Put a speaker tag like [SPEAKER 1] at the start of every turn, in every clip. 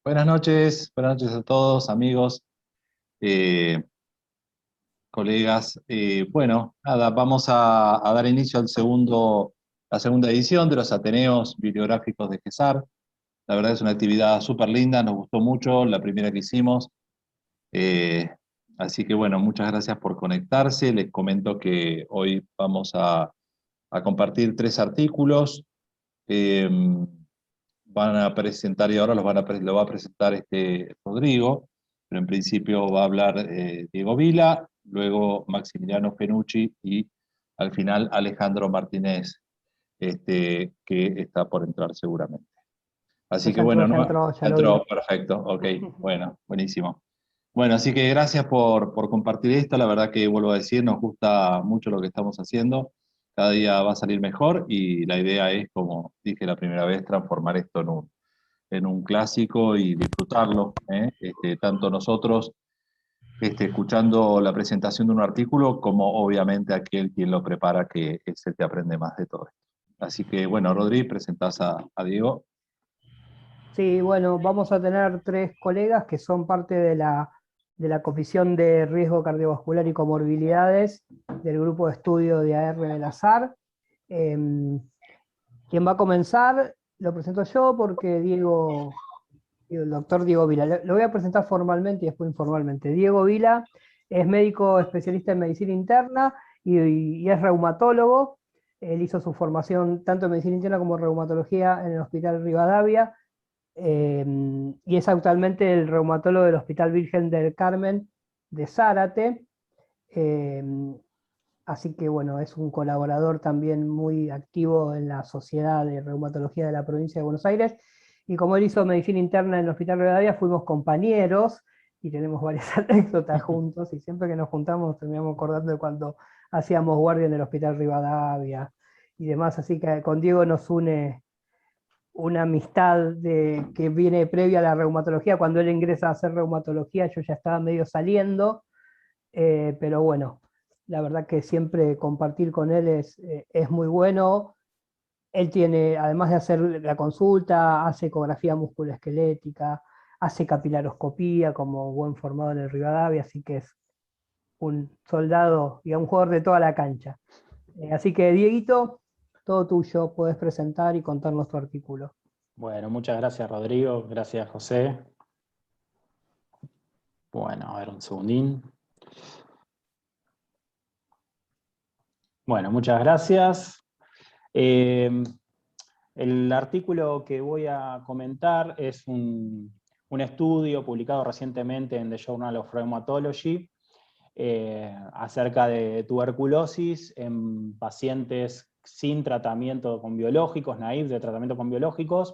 [SPEAKER 1] Buenas noches a todos, amigos, eh, colegas. Bueno, nada, vamos a dar inicio la segunda edición de los Ateneos Bibliográficos de GESAR. La verdad es una actividad súper linda, nos gustó mucho la primera que hicimos. Eh, Así que bueno, muchas gracias por conectarse. Les comento que hoy vamos a compartir tres artículos. Eh, Van a presentar, y ahora lo va a presentar Rodrigo, pero en principio va a hablar Diego Vila, luego Maximiliano Fenucci y al final Alejandro Martínez, que está por entrar seguramente. Así que bueno,
[SPEAKER 2] Ya
[SPEAKER 1] ya
[SPEAKER 2] lo vi.
[SPEAKER 1] entró, perfecto, ok, bueno, buenísimo. Bueno, así que gracias por compartir esto, la verdad que vuelvo a decir, nos gusta mucho lo que estamos haciendo, cada día va a salir mejor y la idea es, como dije la primera vez, transformar esto en un clásico y disfrutarlo, ¿eh? Tanto nosotros escuchando la presentación de un artículo, como obviamente aquel quien lo prepara, que es el que aprende más de todo esto. Así que bueno, Rodri, presentás a Diego.
[SPEAKER 2] Sí, bueno, vamos a tener tres colegas que son parte de la Comisión de Riesgo Cardiovascular y Comorbilidades del Grupo de Estudio de AR del Azar. Quien va a comenzar, lo presento yo porque el doctor Diego Vila, lo voy a presentar formalmente y después informalmente. Diego Vila es médico especialista en medicina interna y es reumatólogo. Él hizo su formación tanto en medicina interna como en reumatología en el Hospital Rivadavia. Y es actualmente el reumatólogo del Hospital Virgen del Carmen de Zárate. Eh, Así que bueno, es un colaborador también muy activo en la Sociedad de Reumatología de la Provincia de Buenos Aires. Y como él hizo medicina interna en el Hospital Rivadavia, fuimos compañeros y tenemos varias anécdotas juntos. Y siempre que nos juntamos nos terminamos acordando de cuando hacíamos guardia en el Hospital Rivadavia y demás. Así que con Diego nos une una amistad que viene previa a la reumatología. Cuando él ingresa a hacer reumatología, yo ya estaba medio saliendo, pero bueno, la verdad que siempre compartir con él es muy bueno. Él tiene, además de hacer la consulta, hace ecografía musculoesquelética, hace capilaroscopía como buen formado en el Rivadavia, así que es un soldado y un jugador de toda la cancha. Así que, Dieguito, todo tuyo, puedes presentar y contarnos tu artículo.
[SPEAKER 3] Bueno, muchas gracias Rodrigo, gracias José. Bueno, a ver un segundín. Bueno, muchas gracias. El artículo que voy a comentar es un estudio publicado recientemente en The Journal of Rheumatology acerca de tuberculosis en pacientes sin tratamiento con biológicos, naive de tratamiento con biológicos,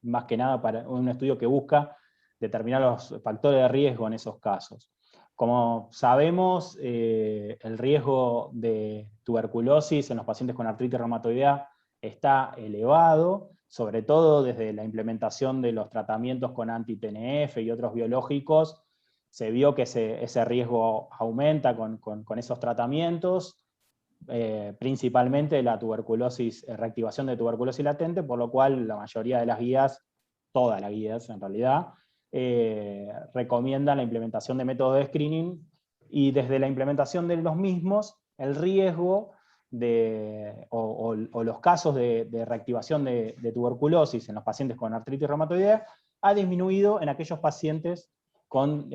[SPEAKER 3] más que nada para un estudio que busca determinar los factores de riesgo en esos casos. Como sabemos, el riesgo de tuberculosis en los pacientes con artritis reumatoidea está elevado, sobre todo desde la implementación de los tratamientos con anti-TNF y otros biológicos. Se vio que ese riesgo aumenta con esos tratamientos, principalmente la tuberculosis, reactivación de tuberculosis latente, por lo cual la mayoría de las guías, todas las guías en realidad, recomiendan la implementación de métodos de screening, y desde la implementación de los mismos, el riesgo o los casos de reactivación de tuberculosis en los pacientes con artritis reumatoidea ha disminuido en aquellos pacientes con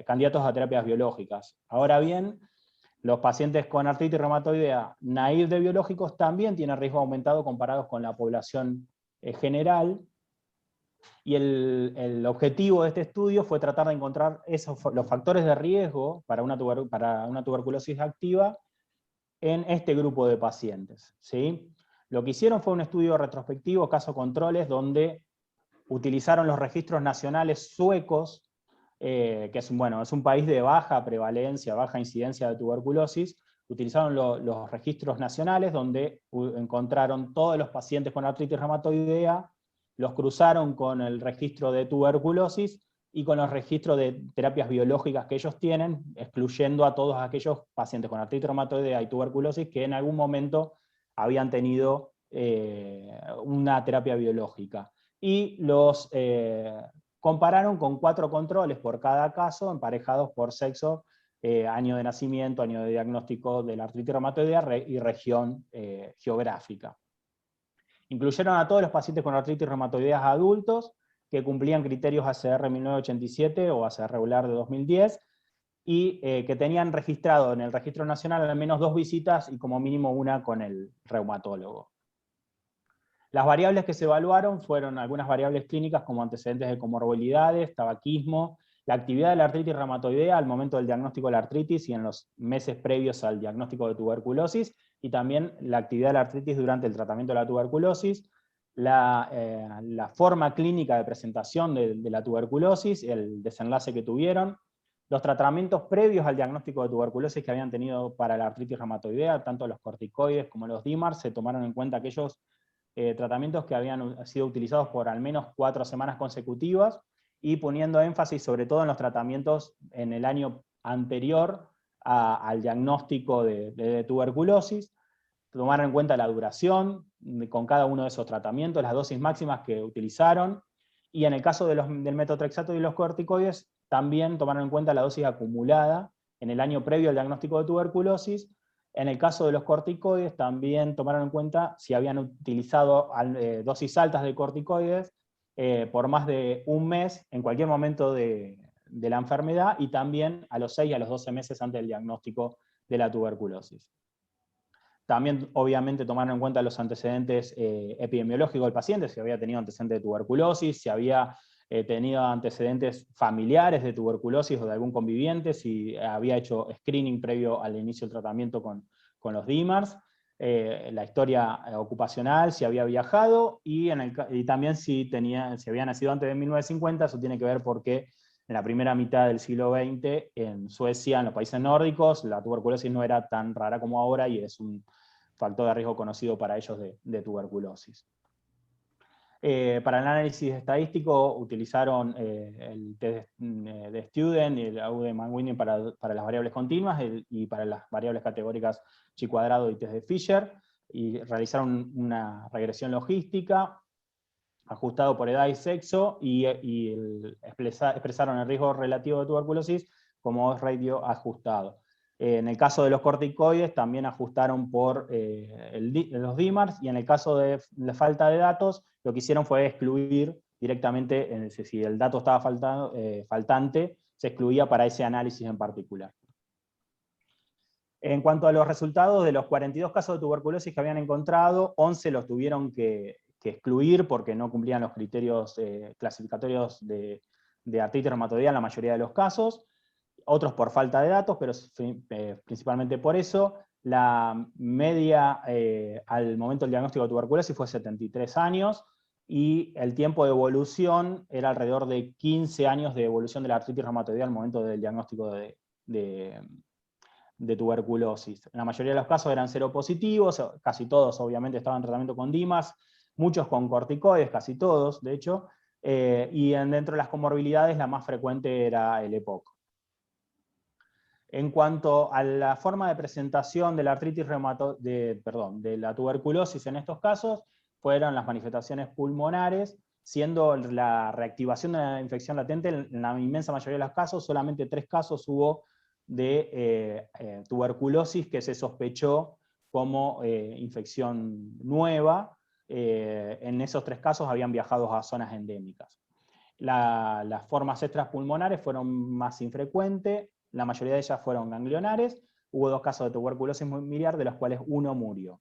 [SPEAKER 3] candidatos a terapias biológicas. Ahora bien, los pacientes con artritis reumatoidea naive de biológicos también tienen riesgo aumentado comparados con la población general, y el objetivo de este estudio fue tratar de encontrar los factores de riesgo para una tuberculosis activa en este grupo de pacientes, ¿sí? Lo que hicieron fue un estudio retrospectivo, caso-controles, donde utilizaron los registros nacionales suecos, que es un país de baja prevalencia, baja incidencia de tuberculosis. Utilizaron los registros nacionales, donde encontraron todos los pacientes con artritis reumatoidea, los cruzaron con el registro de tuberculosis y con los registros de terapias biológicas que ellos tienen, excluyendo a todos aquellos pacientes con artritis reumatoidea y tuberculosis que en algún momento habían tenido una terapia biológica. Y los compararon con 4 controles por cada caso, emparejados por sexo, año de nacimiento, año de diagnóstico de la artritis reumatoidea y región geográfica. Incluyeron a todos los pacientes con artritis reumatoidea adultos que cumplían criterios ACR 1987 o ACR regular de 2010, y que tenían registrado en el registro nacional al menos 2 visitas y como mínimo una con el reumatólogo. Las variables que se evaluaron fueron algunas variables clínicas como antecedentes de comorbilidades, tabaquismo, la actividad de la artritis reumatoidea al momento del diagnóstico de la artritis y en los meses previos al diagnóstico de tuberculosis, y también la actividad de la artritis durante el tratamiento de la tuberculosis, la forma clínica de presentación de la tuberculosis, el desenlace que tuvieron, los tratamientos previos al diagnóstico de tuberculosis que habían tenido para la artritis reumatoidea, tanto los corticoides como los DIMARS, se tomaron en cuenta aquellos tratamientos que habían sido utilizados por al menos 4 semanas consecutivas, y poniendo énfasis sobre todo en los tratamientos en el año anterior al diagnóstico de tuberculosis. Tomaron en cuenta la duración con cada uno de esos tratamientos, las dosis máximas que utilizaron, y en el caso del metotrexato y los corticoides, también tomaron en cuenta la dosis acumulada en el año previo al diagnóstico de tuberculosis. En el caso de los corticoides, también tomaron en cuenta si habían utilizado dosis altas de corticoides por más de un mes, en cualquier momento de la enfermedad, y también a los 6 y a los 12 meses antes del diagnóstico de la tuberculosis. También, obviamente, tomaron en cuenta los antecedentes epidemiológicos del paciente, si había tenido antecedentes de tuberculosis, si había tenido antecedentes familiares de tuberculosis o de algún conviviente, si había hecho screening previo al inicio del tratamiento con los DIMARS, la historia ocupacional, si había viajado, y también si había nacido antes de 1950. Eso tiene que ver porque en la primera mitad del siglo XX, en Suecia, en los países nórdicos, la tuberculosis no era tan rara como ahora, y es un factor de riesgo conocido para ellos de tuberculosis. Para el análisis estadístico utilizaron el test de Student y el Aude-Mann-Whitney para las variables continuas, y para las variables categóricas chi cuadrado y test de Fisher, y realizaron una regresión logística ajustado por edad y sexo, y expresaron el riesgo relativo de tuberculosis como odds ratio ajustado. En el caso de los corticoides también ajustaron por los DIMARS, y en el caso de la falta de datos, lo que hicieron fue excluir directamente, si el dato estaba faltante, se excluía para ese análisis en particular. En cuanto a los resultados, de los 42 casos de tuberculosis que habían encontrado, 11 los tuvieron que excluir porque no cumplían los criterios clasificatorios de artritis reumatoidea en la mayoría de los casos, otros por falta de datos, pero principalmente por eso. La media al momento del diagnóstico de tuberculosis fue 73 años, y el tiempo de evolución era alrededor de 15 años de evolución de la artritis reumatoidea al momento del diagnóstico de tuberculosis. En la mayoría de los casos eran seropositivos, casi todos obviamente estaban en tratamiento con DIMARS, muchos con corticoides, casi todos de hecho, y dentro de las comorbilidades la más frecuente era el EPOC. En cuanto a la forma de presentación de la artritis de la tuberculosis en estos casos, fueron las manifestaciones pulmonares, siendo la reactivación de la infección latente en la inmensa mayoría de los casos. Solamente 3 casos hubo de tuberculosis que se sospechó como infección nueva. En esos 3 casos habían viajado a zonas endémicas. Las formas extrapulmonares fueron más infrecuentes, la mayoría de ellas fueron ganglionares. Hubo 2 casos de tuberculosis miliar, de los cuales 1 murió.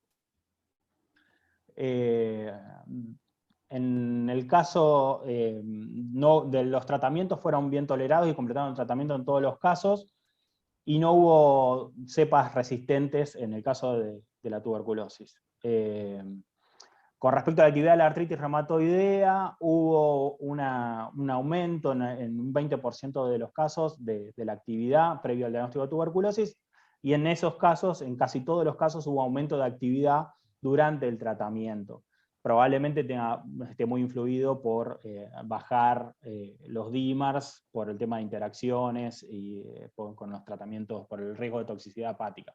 [SPEAKER 3] En el caso de los tratamientos, fueron bien tolerados y completaron el tratamiento en todos los casos, y no hubo cepas resistentes en el caso de la tuberculosis. Con respecto a la actividad de la artritis reumatoidea, hubo un aumento en un 20% de los casos de la actividad previo al diagnóstico de tuberculosis, y en esos casos, en casi todos los casos, hubo aumento de actividad durante el tratamiento. Probablemente esté muy influido por bajar los DIMARS, por el tema de interacciones y con los tratamientos, por el riesgo de toxicidad hepática.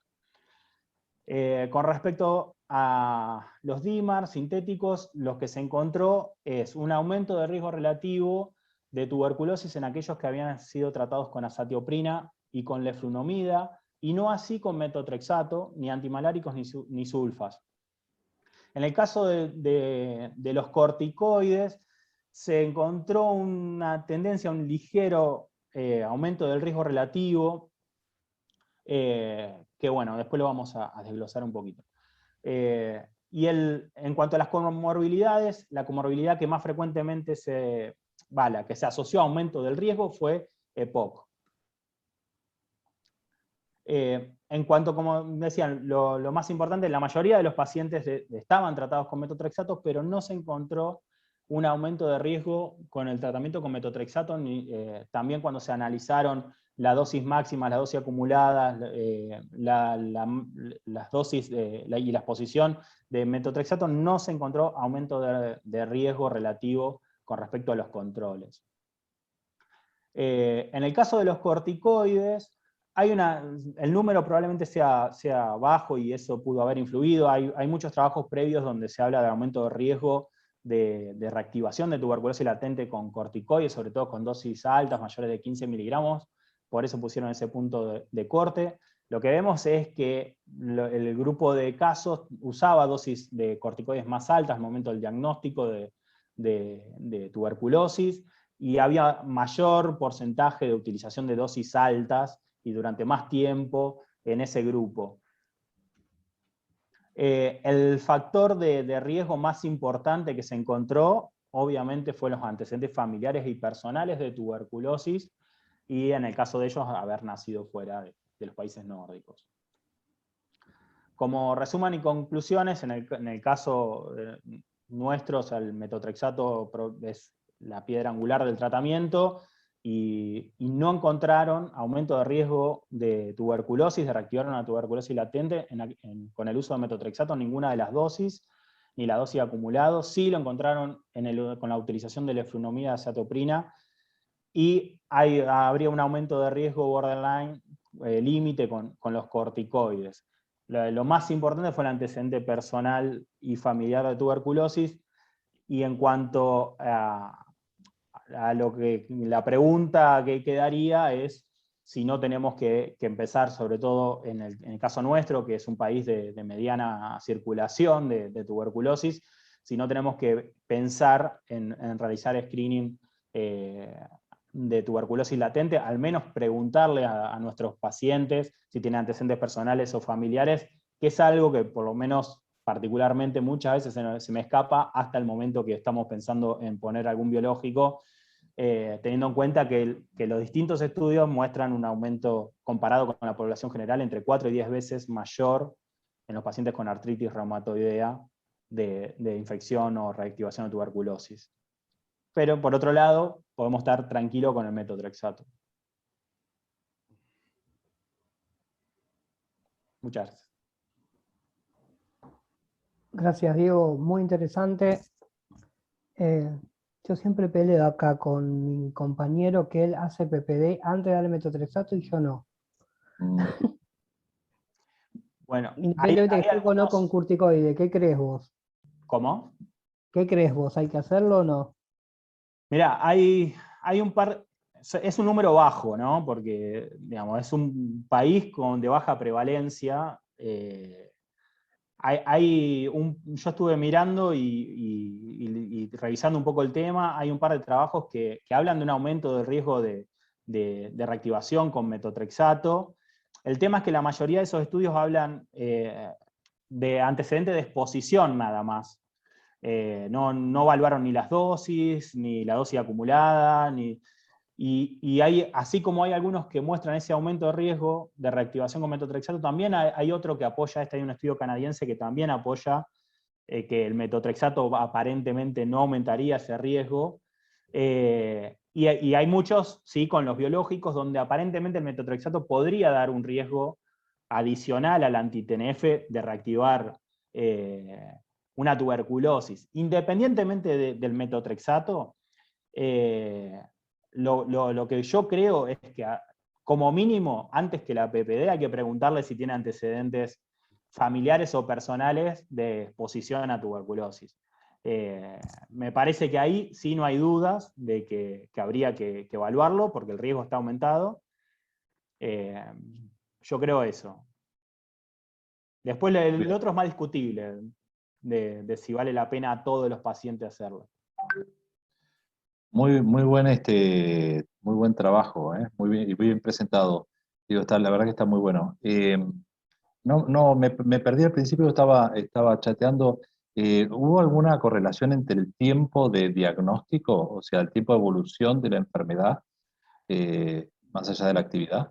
[SPEAKER 3] Con respecto a los DIMARS sintéticos, lo que se encontró es un aumento de riesgo relativo de tuberculosis en aquellos que habían sido tratados con azatioprina y con leflunomida, y no así con metotrexato, ni antimaláricos, ni sulfas. En el caso de los corticoides, se encontró una tendencia a un ligero aumento del riesgo relativo, que bueno, después lo vamos a desglosar un poquito. En cuanto a las comorbilidades, la comorbilidad que más frecuentemente la que se asoció a aumento del riesgo fue EPOC. En cuanto, como decían, lo más importante, la mayoría de los pacientes estaban tratados con metotrexato, pero no se encontró un aumento de riesgo con el tratamiento con metotrexato, también cuando se analizaron la dosis máxima, la dosis acumulada, las dosis y la exposición de metotrexato, no se encontró aumento de riesgo relativo con respecto a los controles. En el caso de los corticoides, el número probablemente sea bajo y eso pudo haber influido. Hay muchos trabajos previos donde se habla de aumento de riesgo de reactivación de tuberculosis latente con corticoides, sobre todo con dosis altas, mayores de 15 miligramos, por eso pusieron ese punto de corte. Lo que vemos es que el grupo de casos usaba dosis de corticoides más altas al momento del diagnóstico de tuberculosis, y había mayor porcentaje de utilización de dosis altas y durante más tiempo en ese grupo. El factor de riesgo más importante que se encontró, obviamente, fue los antecedentes familiares y personales de tuberculosis, y en el caso de ellos, haber nacido fuera de los países nórdicos. Como resumen y conclusiones, en el caso nuestro, o sea, el metotrexato es la piedra angular del tratamiento, y no encontraron aumento de riesgo de tuberculosis, de reactivar una tuberculosis latente con el uso de metotrexato en ninguna de las dosis, ni la dosis acumulado. Sí lo encontraron con la utilización de leflunomida de azatioprina, y habría un aumento de riesgo borderline límite con los corticoides. Lo más importante fue el antecedente personal y familiar de tuberculosis, y en cuanto a la pregunta que quedaría es si no tenemos que empezar, sobre todo en el caso nuestro, que es un país de mediana circulación de tuberculosis, si no tenemos que pensar en realizar screening de tuberculosis latente, al menos preguntarle a nuestros pacientes si tienen antecedentes personales o familiares, que es algo que por lo menos particularmente muchas veces se me escapa hasta el momento que estamos pensando en poner algún biológico, teniendo en cuenta que los distintos estudios muestran un aumento comparado con la población general entre 4 y 10 veces mayor en los pacientes con artritis reumatoidea de infección o reactivación de tuberculosis. Pero por otro lado, podemos estar tranquilos con el metotrexato. Muchas gracias.
[SPEAKER 2] Gracias, Diego, muy interesante. Yo siempre peleo acá con mi compañero que él hace PPD antes de darle metotrexato y yo no.
[SPEAKER 3] Bueno,
[SPEAKER 2] independientemente que esté o no con corticoide, ¿qué crees vos?
[SPEAKER 3] ¿Cómo?
[SPEAKER 2] ¿Qué crees vos? ¿Hay que hacerlo o no?
[SPEAKER 3] Mirá, hay un par, es un número bajo, ¿no? Porque, digamos, es un país de baja prevalencia. Yo estuve mirando y revisando un poco el tema, hay un par de trabajos que hablan de un aumento del riesgo de reactivación con metotrexato. El tema es que la mayoría de esos estudios hablan de antecedentes de exposición nada más. No evaluaron ni las dosis, ni la dosis acumulada, y así como hay algunos que muestran ese aumento de riesgo de reactivación con metotrexato, también hay otro que apoya, hay un estudio canadiense que también apoya que el metotrexato aparentemente no aumentaría ese riesgo, y hay muchos, sí, con los biológicos, donde aparentemente el metotrexato podría dar un riesgo adicional al anti-TNF de reactivar una tuberculosis. Independientemente del metotrexato, lo que yo creo es que, como mínimo, antes que la PPD, hay que preguntarle si tiene antecedentes familiares o personales de exposición a tuberculosis. Me parece que ahí sí no hay dudas de que habría que evaluarlo, porque el riesgo está aumentado. Yo creo eso. Después el otro es más discutible, de si vale la pena a todos los pacientes hacerlo.
[SPEAKER 1] Muy, muy buen trabajo, ¿eh? Muy bien, y bien presentado. Digo, la verdad que está muy bueno. Me perdí al principio, estaba chateando. ¿Hubo alguna correlación entre el tiempo de diagnóstico, o sea, el tiempo de evolución de la enfermedad, más allá de la actividad?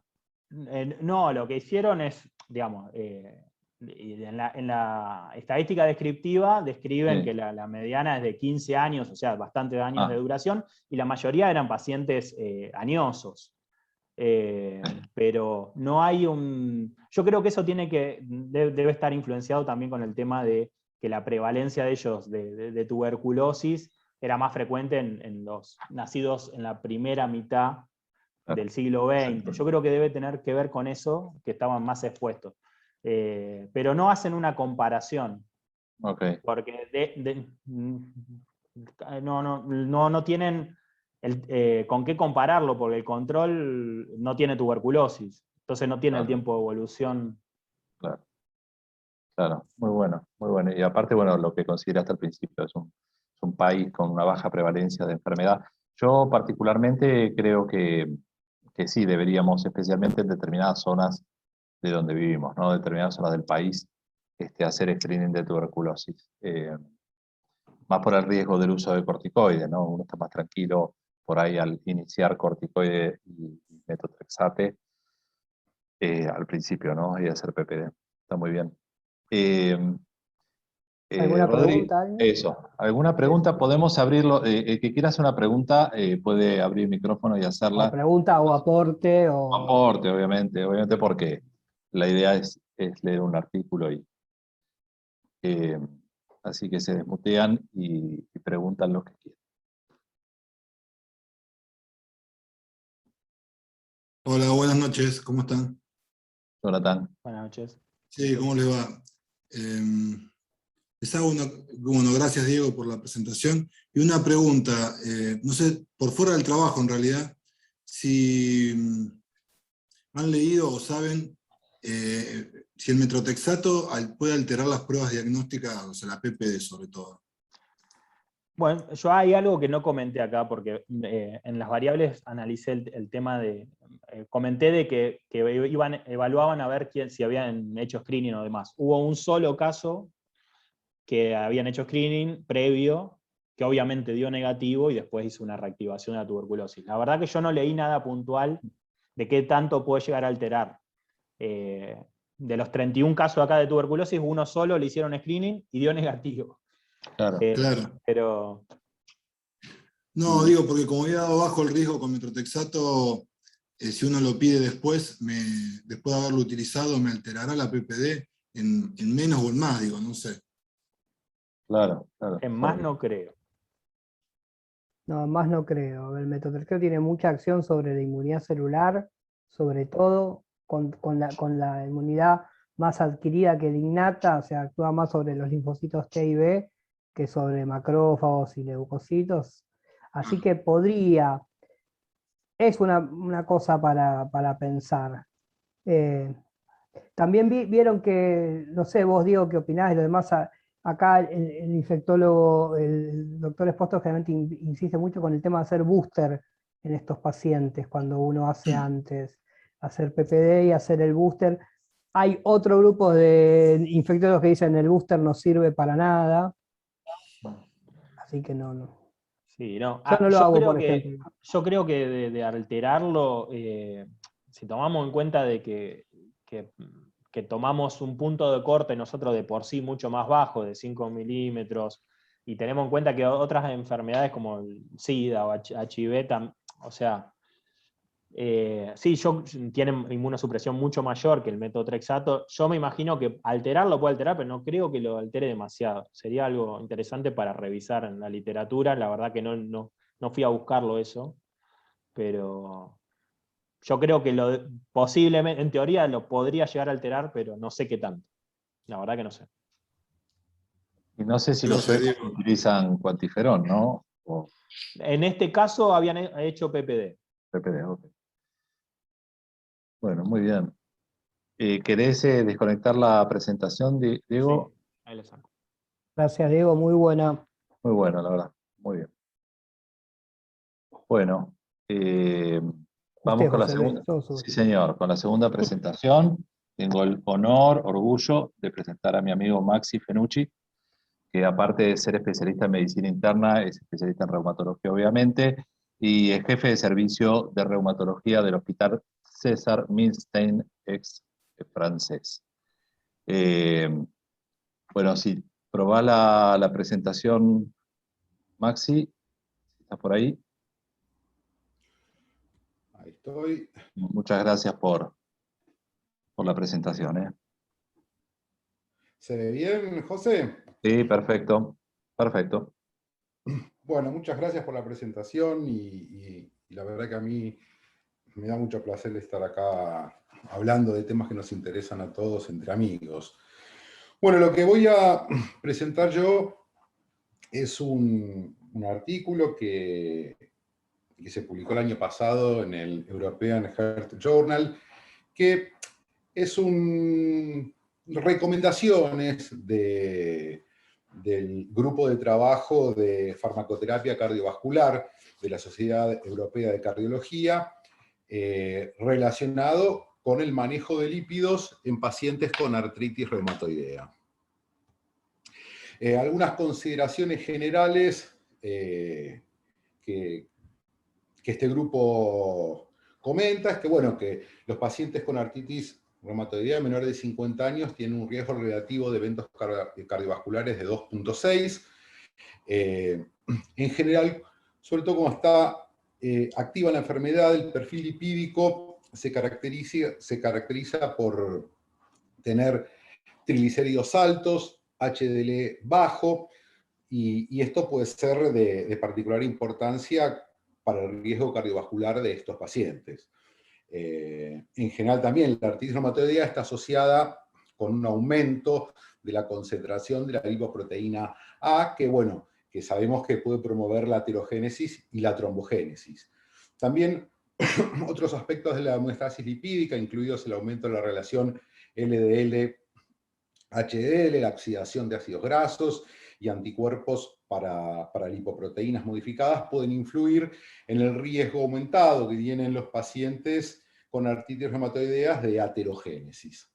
[SPEAKER 3] No, lo que hicieron es, digamos, en la estadística descriptiva describen
[SPEAKER 1] Sí.
[SPEAKER 3] que la mediana es de 15 años, o sea, bastantes años
[SPEAKER 1] Ah.
[SPEAKER 3] de duración, y la mayoría eran pacientes añosos. Pero no hay un... Yo creo que eso debe estar influenciado también con el tema de que la prevalencia de ellos de tuberculosis era más frecuente en los nacidos en la primera mitad del siglo XX. Yo creo que debe tener que ver con eso, que estaban más expuestos. Pero no hacen una comparación.
[SPEAKER 1] Okay.
[SPEAKER 3] Porque no tienen con qué compararlo, porque el control no tiene tuberculosis. Entonces no tiene el tiempo de evolución.
[SPEAKER 1] Claro. Claro, muy bueno, muy bueno. Y aparte, bueno, lo que consideraste al principio, es un país con una baja prevalencia de enfermedad. Yo particularmente creo que sí, deberíamos, especialmente en determinadas zonas de donde vivimos, ¿no? Determinadas zonas del país, hacer screening de tuberculosis. Más por el riesgo del uso de corticoides, ¿no? Uno está más tranquilo por ahí al iniciar corticoides y metotrexate al principio, ¿no? Y hacer PPD. Está muy bien.
[SPEAKER 2] ¿Alguna
[SPEAKER 1] Rodri,
[SPEAKER 2] pregunta, alguien?
[SPEAKER 1] eso. ¿Alguna pregunta? Podemos abrirlo. El que quiera hacer una pregunta puede abrir el micrófono y
[SPEAKER 2] O
[SPEAKER 1] hacerla.
[SPEAKER 2] pregunta o aporte o...
[SPEAKER 1] Aporte, obviamente porque la idea es leer un artículo eh, así que se desmutean y preguntan lo que quieran.
[SPEAKER 4] Hola, buenas noches, ¿cómo están?
[SPEAKER 1] Jonathan.
[SPEAKER 3] Buenas noches.
[SPEAKER 4] Sí, ¿cómo les va? Les hago bueno, gracias Diego por la presentación. Y una pregunta, no sé, por fuera del trabajo en realidad, si han leído o saben si el metrotexato puede alterar las pruebas diagnósticas, o sea, la PPD sobre todo.
[SPEAKER 3] Bueno, yo hay algo que no comenté acá, porque en las variables analicé el tema de... comenté de que evaluaban a ver si habían hecho screening o demás. Hubo un solo caso que habían hecho screening previo, que obviamente dio negativo y después hizo una reactivación de la tuberculosis. La verdad que yo no leí nada puntual de qué tanto puede llegar a alterar. De los 31 casos acá de tuberculosis, uno solo le hicieron screening y dio negativo.
[SPEAKER 1] Claro.
[SPEAKER 4] Claro.
[SPEAKER 3] Pero...
[SPEAKER 4] No, digo, porque como había dado bajo el riesgo con metrotexato, si uno lo pide después, después de haberlo utilizado, me alterará la PPD en menos o en más, digo, no sé.
[SPEAKER 1] Claro.
[SPEAKER 3] En más no creo.
[SPEAKER 2] No, más no creo. El metotrexato tiene mucha acción sobre la inmunidad celular, sobre todo con la inmunidad más adquirida que la innata, o sea, actúa más sobre los linfocitos T y B que sobre macrófagos y leucocitos. Así que es una cosa para pensar. También vieron que, no sé, vos Diego, ¿qué opinás? Y lo demás, acá el infectólogo, el doctor Esposto generalmente insiste mucho con el tema de hacer booster en estos pacientes, cuando uno hace antes, hacer PPD y hacer el booster. Hay otro grupo de infectólogos que dicen el booster no sirve para nada, así que no.
[SPEAKER 3] Sí, no.
[SPEAKER 2] Yo no lo hago, por
[SPEAKER 3] Yo
[SPEAKER 2] ejemplo.
[SPEAKER 3] creo que de alterarlo, si tomamos en cuenta de que tomamos un punto de corte nosotros de por sí mucho más bajo, de 5 milímetros, y tenemos en cuenta que otras enfermedades como el SIDA o HIV, o sea, sí, tienen inmunosupresión mucho mayor que el metotrexato. Yo me imagino que alterarlo puede alterar, pero no creo que lo altere demasiado. Sería algo interesante para revisar en la literatura. La verdad que no fui a buscarlo eso, pero yo creo que posiblemente, en teoría, lo podría llegar a alterar, pero no sé qué tanto. La verdad que no sé.
[SPEAKER 1] Y no sé si
[SPEAKER 4] No
[SPEAKER 1] los
[SPEAKER 4] sé,
[SPEAKER 1] suecos
[SPEAKER 4] Diego.
[SPEAKER 1] utilizan cuantiferol, ¿no? O
[SPEAKER 3] En este caso habían hecho PPD.
[SPEAKER 1] PPD, ok. Bueno, muy bien. ¿Querés desconectar la presentación, Diego?
[SPEAKER 3] Sí, ahí le saco.
[SPEAKER 2] Gracias, Diego, muy buena.
[SPEAKER 1] Muy bueno, la verdad. Muy bien. Bueno, vamos
[SPEAKER 2] Usted,
[SPEAKER 1] con la
[SPEAKER 2] José Luis,
[SPEAKER 1] segunda.
[SPEAKER 2] todo suyo.
[SPEAKER 1] Sí, señor, con la segunda presentación. Tengo el honor, orgullo de presentar a mi amigo Maxi Fenucci, que aparte de ser especialista en medicina interna, es especialista en reumatología, obviamente, y es jefe de servicio de reumatología del Hospital César Milstein, ex francés. Eh, bueno, sí, probá la presentación, Maxi, ¿estás por ahí?
[SPEAKER 5] Ahí estoy.
[SPEAKER 1] Muchas gracias por la presentación, ¿eh?
[SPEAKER 5] ¿Se ve bien, José?
[SPEAKER 1] Sí, perfecto, perfecto.
[SPEAKER 5] Bueno, muchas gracias por la presentación y la verdad que a mí me da mucho placer estar acá hablando de temas que nos interesan a todos entre amigos. Bueno, lo que voy a presentar yo es un artículo que se publicó el año pasado en el European Heart Journal, que es recomendaciones del grupo de trabajo de farmacoterapia cardiovascular de la Sociedad Europea de Cardiología, relacionado con el manejo de lípidos en pacientes con artritis reumatoidea. Algunas consideraciones generales que este grupo comenta es que, bueno, que los pacientes con artritis reumatoidea menores de 50 años tienen un riesgo relativo de eventos cardiovasculares de 2.6. En general, sobre todo como está activa la enfermedad, el perfil lipídico se caracteriza por tener triglicéridos altos, HDL bajo, y esto puede ser de particular importancia para el riesgo cardiovascular de estos pacientes. En general también la artritis reumatoidea está asociada con un aumento de la concentración de la lipoproteína A, que bueno, que sabemos que puede promover la aterogénesis y la trombogénesis. También otros aspectos de la homeostasis lipídica, incluidos el aumento de la relación LDL-HDL, la oxidación de ácidos grasos y anticuerpos para lipoproteínas modificadas, pueden influir en el riesgo aumentado que tienen los pacientes con artritis reumatoideas de aterogénesis.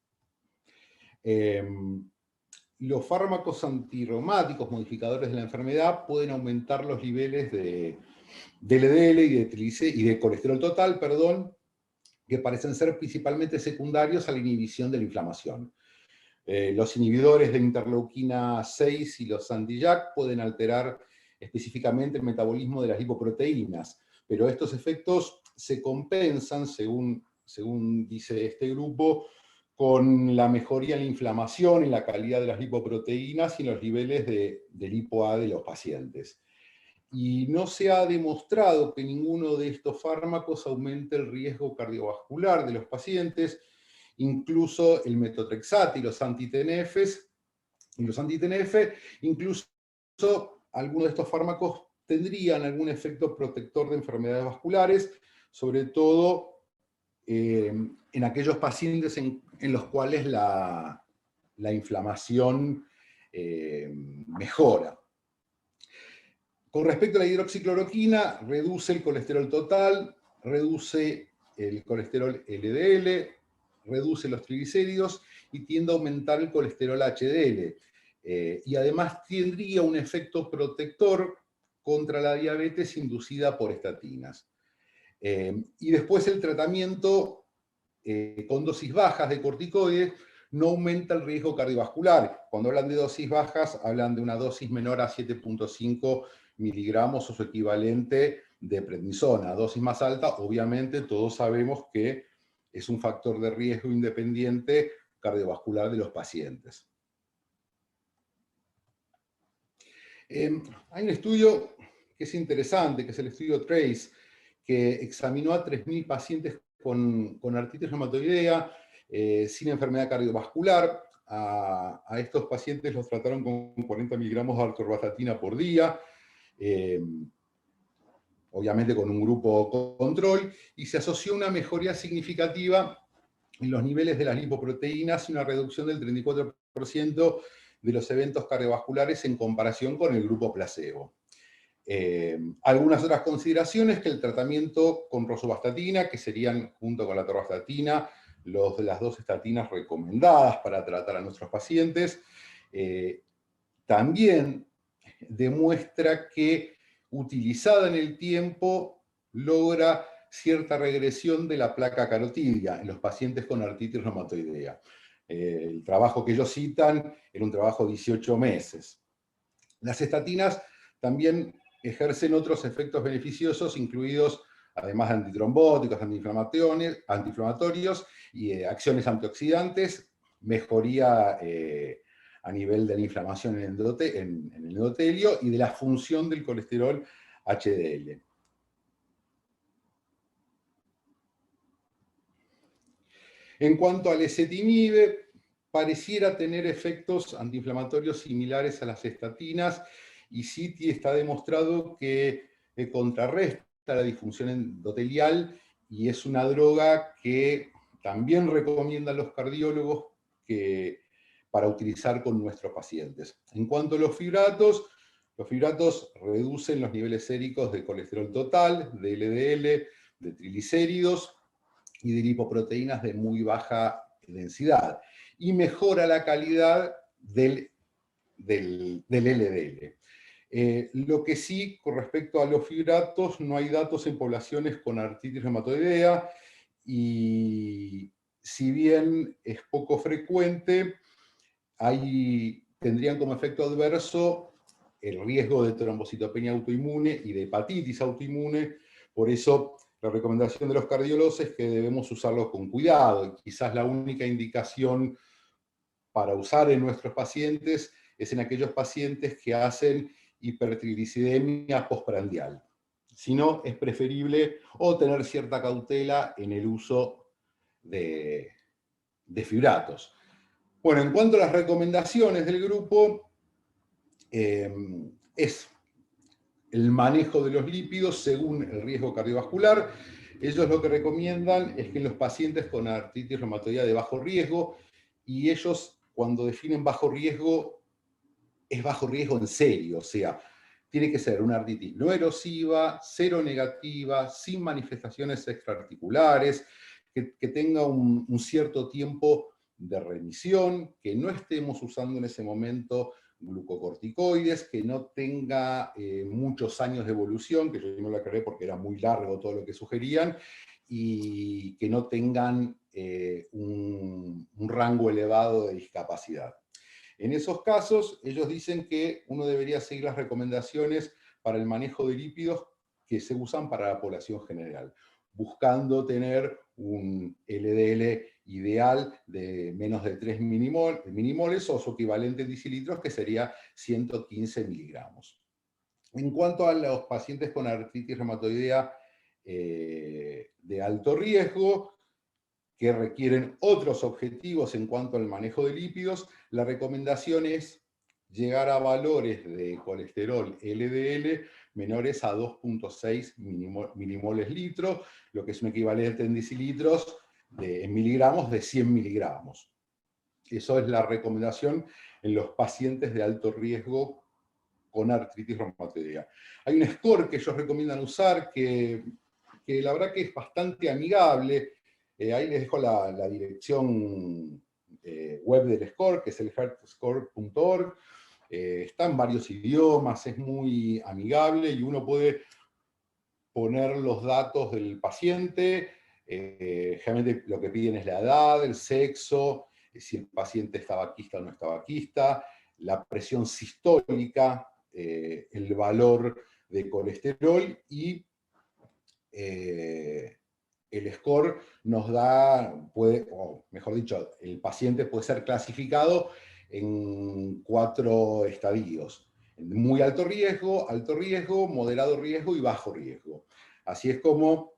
[SPEAKER 5] Los fármacos antirreumáticos modificadores de la enfermedad pueden aumentar los niveles de LDL y de colesterol total, que parecen ser principalmente secundarios a la inhibición de la inflamación. Los inhibidores de interleuquina 6 y los anti-JAK pueden alterar específicamente el metabolismo de las lipoproteínas, pero estos efectos se compensan, según dice este grupo, con la mejoría en la inflamación, en la calidad de las lipoproteínas y en los niveles de lipo-A de los pacientes. Y no se ha demostrado que ninguno de estos fármacos aumente el riesgo cardiovascular de los pacientes. Incluso el metotrexato y los anti-TNF, incluso algunos de estos fármacos tendrían algún efecto protector de enfermedades vasculares, sobre todo en aquellos pacientes en los cuales la inflamación mejora. Con respecto a la hidroxicloroquina, reduce el colesterol total, reduce el colesterol LDL, reduce los triglicéridos y tiende a aumentar el colesterol HDL. Y además tendría un efecto protector contra la diabetes inducida por estatinas. Y después el tratamiento con dosis bajas de corticoides no aumenta el riesgo cardiovascular. Cuando hablan de dosis bajas, hablan de una dosis menor a 7.5 miligramos o su equivalente de prednisona. Dosis más alta, obviamente, todos sabemos que es un factor de riesgo independiente cardiovascular de los pacientes. Hay un estudio que es interesante, que es el estudio TRACE, que examinó a 3.000 pacientes con artritis reumatoidea sin enfermedad cardiovascular, a estos pacientes los trataron con 40 miligramos de atorvastatina por día, obviamente con un grupo control, y se asoció una mejoría significativa en los niveles de las lipoproteínas y una reducción del 34% de los eventos cardiovasculares en comparación con el grupo placebo. Algunas otras consideraciones: que el tratamiento con rosuvastatina, que serían junto con la atorvastatina las dos estatinas recomendadas para tratar a nuestros pacientes, también demuestra que utilizada en el tiempo logra cierta regresión de la placa carotidia en los pacientes con artritis reumatoidea. El trabajo que ellos citan era un trabajo de 18 meses. Las estatinas también ejercen otros efectos beneficiosos, incluidos, además de antitrombóticos, antiinflamatorios y acciones antioxidantes, mejoría a nivel de la inflamación en el endotelio y de la función del colesterol HDL. En cuanto al ezetimibe, pareciera tener efectos antiinflamatorios similares a las estatinas, y sí está demostrado que contrarresta la disfunción endotelial, y es una droga que también recomiendan los cardiólogos para utilizar con nuestros pacientes. En cuanto a los fibratos reducen los niveles séricos de colesterol total, de LDL, de triglicéridos y de lipoproteínas de muy baja densidad, y mejora la calidad del LDL. Lo que sí, con respecto a los fibratos, no hay datos en poblaciones con artritis reumatoidea, y si bien es poco frecuente, tendrían como efecto adverso el riesgo de trombocitopenia autoinmune y de hepatitis autoinmune. Por eso la recomendación de los cardiólogos es que debemos usarlos con cuidado, y quizás la única indicación para usar en nuestros pacientes es en aquellos pacientes que hacen hipertriglicidemia postprandial. Si no, es preferible o tener cierta cautela en el uso de fibratos. Bueno, en cuanto a las recomendaciones del grupo, es el manejo de los lípidos según el riesgo cardiovascular. Ellos lo que recomiendan es que en los pacientes con artritis reumatoidea de bajo riesgo, y ellos cuando definen bajo riesgo, es bajo riesgo en serio, o sea, tiene que ser una artritis no erosiva, seronegativa, sin manifestaciones extraarticulares, que tenga un cierto tiempo de remisión, que no estemos usando en ese momento glucocorticoides, que no tenga muchos años de evolución, que yo no la creé porque era muy largo todo lo que sugerían, y que no tengan un rango elevado de discapacidad. En esos casos, ellos dicen que uno debería seguir las recomendaciones para el manejo de lípidos que se usan para la población general, buscando tener un LDL ideal de menos de 3 minimoles o su equivalente en decilitros, que sería 115 miligramos. En cuanto a los pacientes con artritis reumatoidea de alto riesgo, que requieren otros objetivos en cuanto al manejo de lípidos, la recomendación es llegar a valores de colesterol LDL menores a 2.6 milimoles litro, lo que es un equivalente en decilitros en miligramos de 100 miligramos. Eso es la recomendación en los pacientes de alto riesgo con artritis reumatoidea. Hay un score que ellos recomiendan usar que la verdad que es bastante amigable. Ahí les dejo la dirección web del score, que es el heartscore.org. Está en varios idiomas, es muy amigable, y uno puede poner los datos del paciente. Generalmente lo que piden es la edad, el sexo, si el paciente es tabaquista o no es tabaquista, la presión sistólica, el valor de colesterol, y el score nos da, o mejor dicho, el paciente puede ser clasificado en 4 estadios: muy alto riesgo, moderado riesgo y bajo riesgo. Así es como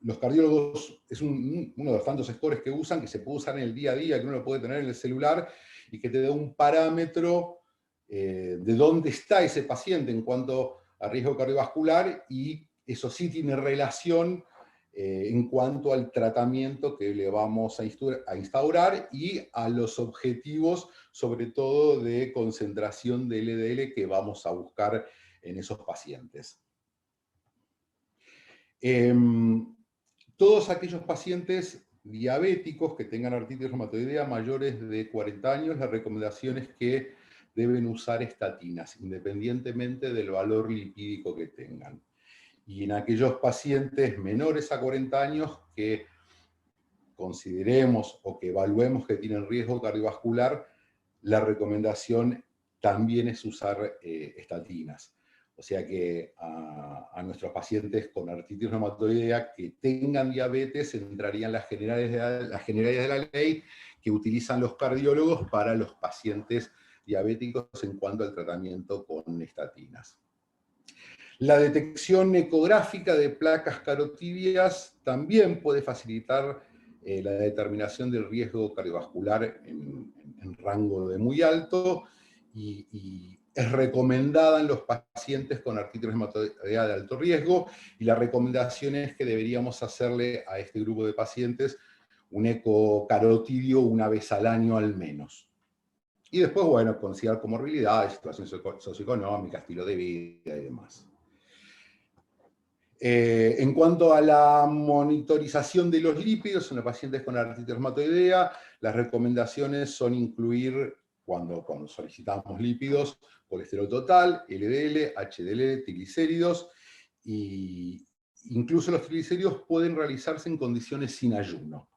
[SPEAKER 5] los cardiólogos es uno de los tantos scores que usan, que se puede usar en el día a día, que uno lo puede tener en el celular, y que te da un parámetro de dónde está ese paciente en cuanto a riesgo cardiovascular, y eso sí tiene relación en cuanto al tratamiento que le vamos a instaurar y a los objetivos, sobre todo de concentración de LDL que vamos a buscar en esos pacientes. Todos aquellos pacientes diabéticos que tengan artritis reumatoidea mayores de 40 años, la recomendación es que deben usar estatinas, independientemente del valor lipídico que tengan. Y en aquellos pacientes menores a 40 años que consideremos o que evaluemos que tienen riesgo cardiovascular, la recomendación también es usar estatinas. O sea que a nuestros pacientes con artritis reumatoidea que tengan diabetes entrarían las generalidades de la ley que utilizan los cardiólogos para los pacientes diabéticos en cuanto al tratamiento con estatinas. La detección ecográfica de placas carotidias también puede facilitar la determinación del riesgo cardiovascular en rango de muy alto, y es recomendada en los pacientes con artritis reumatoidea de alto riesgo, y la recomendación es que deberíamos hacerle a este grupo de pacientes un ecocarotidio una vez al año al menos. Y después, bueno, considerar comorbilidades, situación socioeconómica, estilo de vida y demás. En cuanto a la monitorización de los lípidos en los pacientes con artritis reumatoidea, las recomendaciones son incluir, cuando solicitamos lípidos, colesterol total, LDL, HDL, triglicéridos, y incluso los triglicéridos pueden realizarse en condiciones sin ayuno.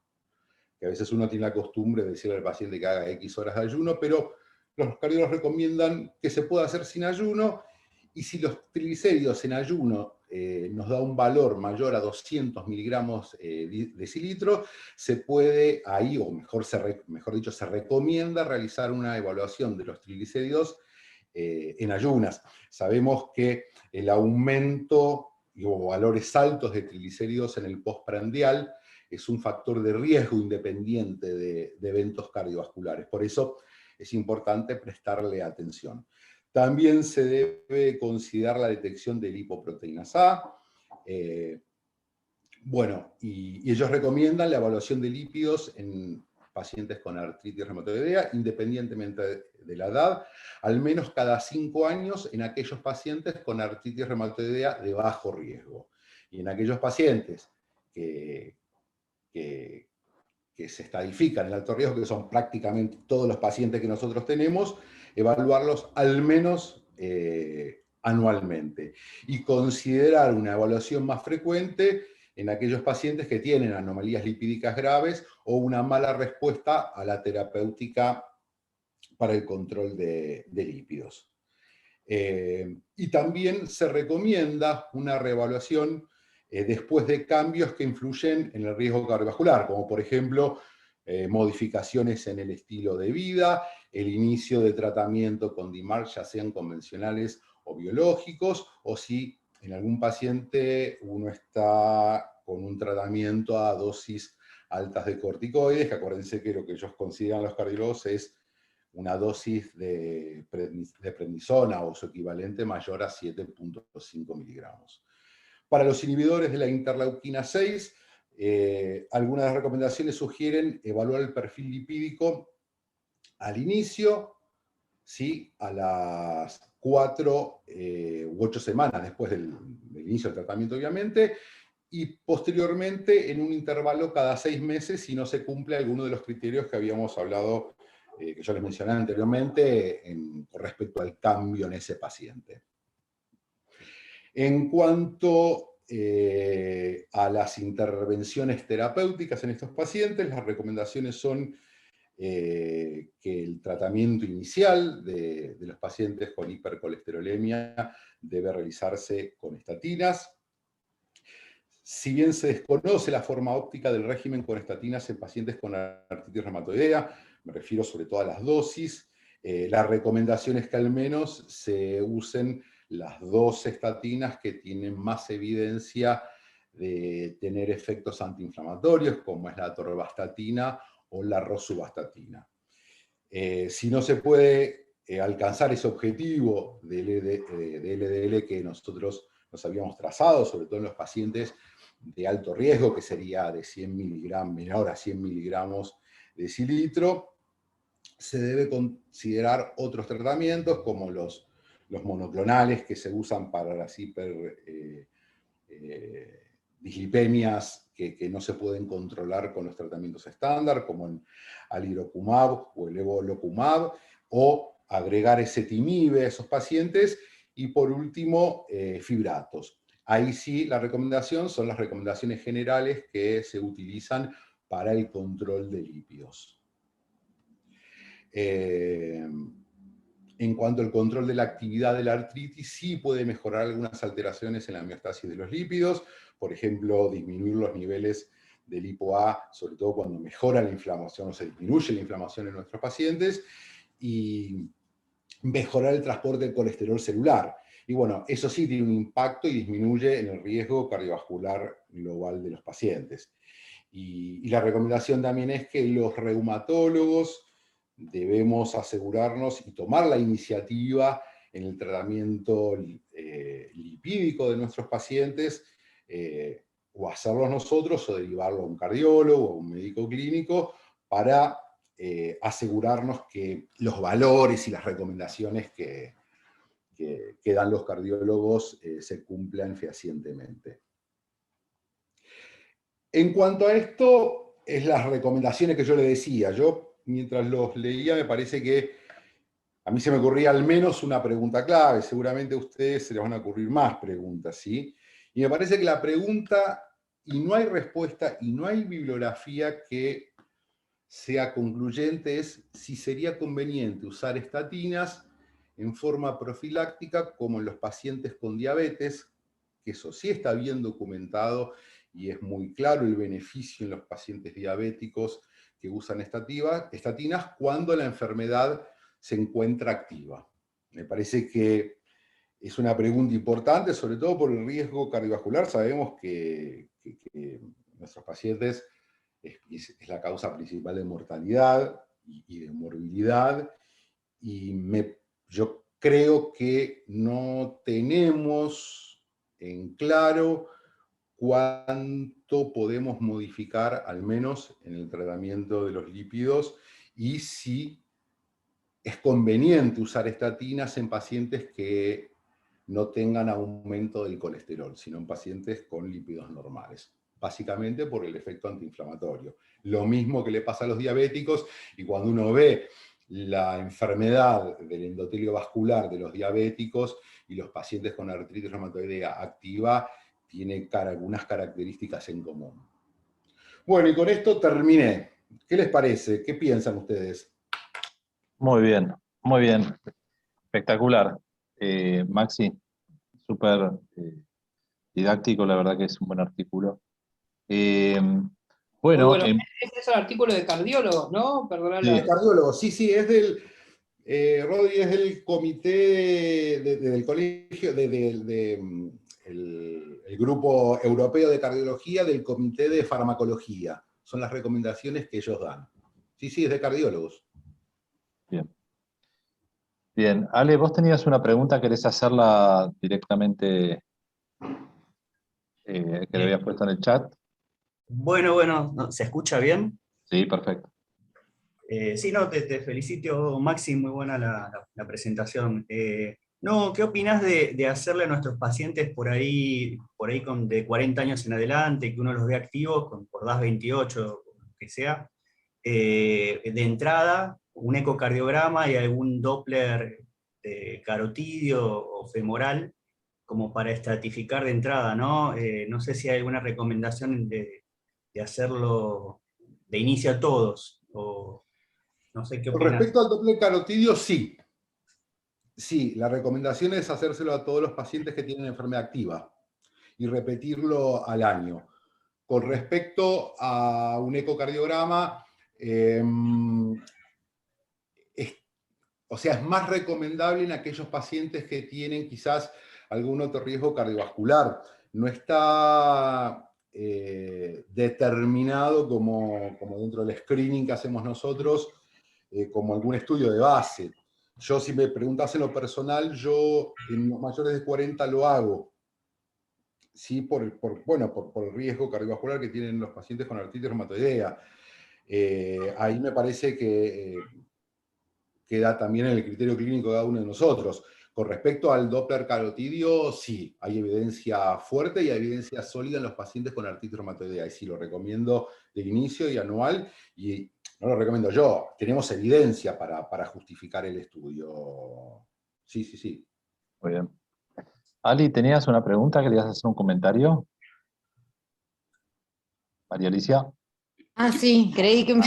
[SPEAKER 5] Que a veces uno tiene la costumbre de decirle al paciente que haga X horas de ayuno, pero los cardiólogos recomiendan que se pueda hacer sin ayuno, y si los triglicéridos en ayuno nos da un valor mayor a 200 miligramos decilitro, se puede ahí, o mejor dicho, se recomienda realizar una evaluación de los triglicéridos en ayunas. Sabemos que el aumento o valores altos de triglicéridos en el postprandial es un factor de riesgo independiente de eventos cardiovasculares. Por eso es importante prestarle atención. También se debe considerar la detección de lipoproteínas A. Bueno, y ellos recomiendan la evaluación de lípidos en pacientes con artritis reumatoidea, independientemente de la edad, al menos cada 5 años en aquellos pacientes con artritis reumatoidea de bajo riesgo. Y en aquellos pacientes que se estadifican en alto riesgo, que son prácticamente todos los pacientes que nosotros tenemos, evaluarlos al menos anualmente. Y considerar una evaluación más frecuente en aquellos pacientes que tienen anomalías lipídicas graves o una mala respuesta a la terapéutica para el control de lípidos. Y también se recomienda una reevaluación después de cambios que influyen en el riesgo cardiovascular, como por ejemplo modificaciones en el estilo de vida, el inicio de tratamiento con DMARD, ya sean convencionales o biológicos, o si en algún paciente uno está con un tratamiento a dosis altas de corticoides, que acuérdense que lo que ellos consideran los cardiólogos es una dosis de prednisona o su equivalente mayor a 7.5 miligramos. Para los inhibidores de la interleuquina 6, algunas de las recomendaciones sugieren evaluar el perfil lipídico al inicio, ¿sí? A las 4 u 8 semanas después del inicio del tratamiento, obviamente, y posteriormente en un intervalo cada 6 meses si no se cumple alguno de los criterios que habíamos hablado, que yo les mencioné anteriormente, con respecto al cambio en ese paciente. En cuanto a las intervenciones terapéuticas en estos pacientes, las recomendaciones son que el tratamiento inicial de los pacientes con hipercolesterolemia debe realizarse con estatinas. Si bien se desconoce la forma óptica del régimen con estatinas en pacientes con artritis reumatoidea, me refiero sobre todo a las dosis, la recomendación es que al menos se usen las 2 estatinas que tienen más evidencia de tener efectos antiinflamatorios, como es la atorvastatina o la rosuvastatina. Si no se puede alcanzar ese objetivo de LDL que nosotros nos habíamos trazado, sobre todo en los pacientes de alto riesgo, que sería de 100 miligramos, menor a 100 miligramos de decilitro, se debe considerar otros tratamientos como los monoclonales que se usan para las dislipemias que no se pueden controlar con los tratamientos estándar, como el alirocumab o el evolocumab, o agregar ezetimibe a esos pacientes, y por último, fibratos. Ahí sí, la recomendación son las recomendaciones generales que se utilizan para el control de lípidos. En cuanto al control de la actividad de la artritis, sí puede mejorar algunas alteraciones en la homeostasis de los lípidos, por ejemplo, disminuir los niveles de lipo-A, sobre todo cuando mejora la inflamación o se disminuye la inflamación en nuestros pacientes, y mejorar el transporte del colesterol celular. Y bueno, eso sí tiene un impacto y disminuye en el riesgo cardiovascular global de los pacientes. Y la recomendación también es que los reumatólogos debemos asegurarnos y tomar la iniciativa en el tratamiento lipídico de nuestros pacientes, o hacerlo nosotros o derivarlo a un cardiólogo o a un médico clínico para asegurarnos que los valores y las recomendaciones que dan los cardiólogos se cumplan fehacientemente. En cuanto a esto, es las recomendaciones que yo le decía. Yo, mientras los leía, me parece que a mí se me ocurría al menos una pregunta clave. Seguramente a ustedes se les van a ocurrir más preguntas, ¿sí? Y me parece que la pregunta, y no hay respuesta, y no hay bibliografía que sea concluyente, es si sería conveniente usar estatinas en forma profiláctica como en los pacientes con diabetes, que eso sí está bien documentado y es muy claro el beneficio en los pacientes diabéticos que usan estatinas cuando la enfermedad se encuentra activa. Me parece que es una pregunta importante, sobre todo por el riesgo cardiovascular. Sabemos que nuestros pacientes es la causa principal de mortalidad y de morbilidad, y yo creo que no tenemos en claro cuánto podemos modificar, al menos en el tratamiento de los lípidos, y si es conveniente usar estatinas en pacientes que no tengan aumento del colesterol, sino en pacientes con lípidos normales, básicamente por el efecto antiinflamatorio. Lo mismo que le pasa a los diabéticos, y cuando uno ve la enfermedad del endotelio vascular de los diabéticos y los pacientes con artritis reumatoidea activa, tiene algunas características en común. Bueno, y con esto terminé. ¿Qué les parece? ¿Qué piensan ustedes?
[SPEAKER 1] Muy bien, muy bien. Espectacular. Maxi, súper didáctico, la verdad que es un buen artículo. Bueno,
[SPEAKER 2] Ese es un artículo de cardiólogos, ¿no? Perdón,
[SPEAKER 1] sí.
[SPEAKER 5] Cardiólogo, sí, es del, Rodri, es del comité del colegio, el grupo europeo de cardiología, del comité de farmacología. Son las recomendaciones que ellos dan. Sí, es de cardiólogos.
[SPEAKER 1] Bien. Bien, Ale, vos tenías una pregunta, ¿querés hacerla directamente que le habías puesto en el chat?
[SPEAKER 6] Bueno, ¿se escucha bien?
[SPEAKER 1] Sí, perfecto.
[SPEAKER 6] Sí, no, te felicito, Maxi, muy buena la presentación. No, ¿qué opinás de hacerle a nuestros pacientes por ahí de 40 años en adelante, que uno los ve activos, por DAS28, lo que sea, de entrada, un ecocardiograma y algún Doppler carotidio o femoral, como para estratificar de entrada, ¿no? No sé si hay alguna recomendación de hacerlo de inicio a todos, o no sé qué
[SPEAKER 5] Con
[SPEAKER 6] opinas.
[SPEAKER 5] respecto al Doppler carotidio, sí. Sí, la recomendación es hacérselo a todos los pacientes que tienen enfermedad activa y repetirlo al año. Con respecto a un ecocardiograma, es más recomendable en aquellos pacientes que tienen quizás algún otro riesgo cardiovascular. No está determinado como dentro del screening que hacemos nosotros, como algún estudio de base. Yo, si me preguntas en lo personal, yo en los mayores de 40 lo hago. Sí, por el riesgo cardiovascular que tienen los pacientes con artritis reumatoidea. Ahí me parece que queda también en el criterio clínico de cada uno de nosotros. Con respecto al Doppler carotidio, sí, hay evidencia fuerte y hay evidencia sólida en los pacientes con artritis reumatoidea. Y sí, lo recomiendo de inicio y anual. Y no lo recomiendo yo, tenemos evidencia para justificar el estudio. Sí, sí, sí.
[SPEAKER 1] Muy bien. Ali, ¿tenías una pregunta? ¿Querías hacer un comentario? María Alicia.
[SPEAKER 7] Ah, sí, creí que no,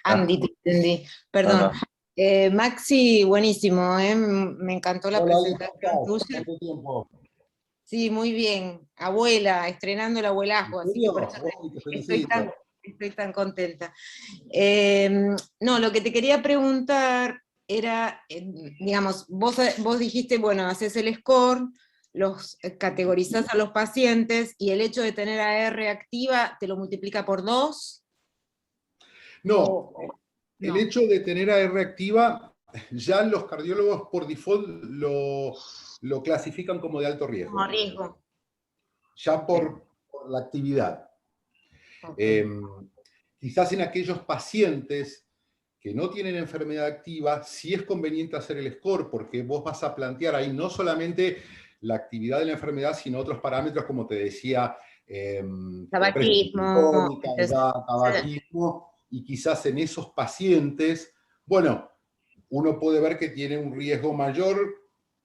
[SPEAKER 7] Andy, te entendí. Perdón.
[SPEAKER 1] No.
[SPEAKER 7] Maxi, buenísimo, me encantó la
[SPEAKER 5] Hola, Ali,
[SPEAKER 7] presentación
[SPEAKER 5] ¿cómo
[SPEAKER 7] tuya.
[SPEAKER 5] estás? ¿Cuánto tiempo?
[SPEAKER 7] Sí, muy bien. Abuela, estrenando el abuelazgo, así que por eso
[SPEAKER 5] Uy, te
[SPEAKER 7] estoy
[SPEAKER 5] felicito.
[SPEAKER 7] estoy tan contenta. No, lo que te quería preguntar era, digamos, vos dijiste, bueno, haces el score, los categorizás a los pacientes, y el hecho de tener AR activa te lo multiplica por 2.
[SPEAKER 5] No, el
[SPEAKER 7] No.
[SPEAKER 5] hecho de tener AR activa, ya los cardiólogos por default lo clasifican como de alto riesgo.
[SPEAKER 7] Como riesgo.
[SPEAKER 5] Ya por la actividad.
[SPEAKER 7] Okay.
[SPEAKER 5] Quizás en aquellos pacientes que no tienen enfermedad activa, sí es conveniente hacer el score, porque vos vas a plantear ahí no solamente la actividad de la enfermedad, sino otros parámetros, como te decía,
[SPEAKER 7] Tabaquismo.
[SPEAKER 5] edad, tabaquismo, y quizás en esos pacientes, bueno, uno puede ver que tiene un riesgo mayor,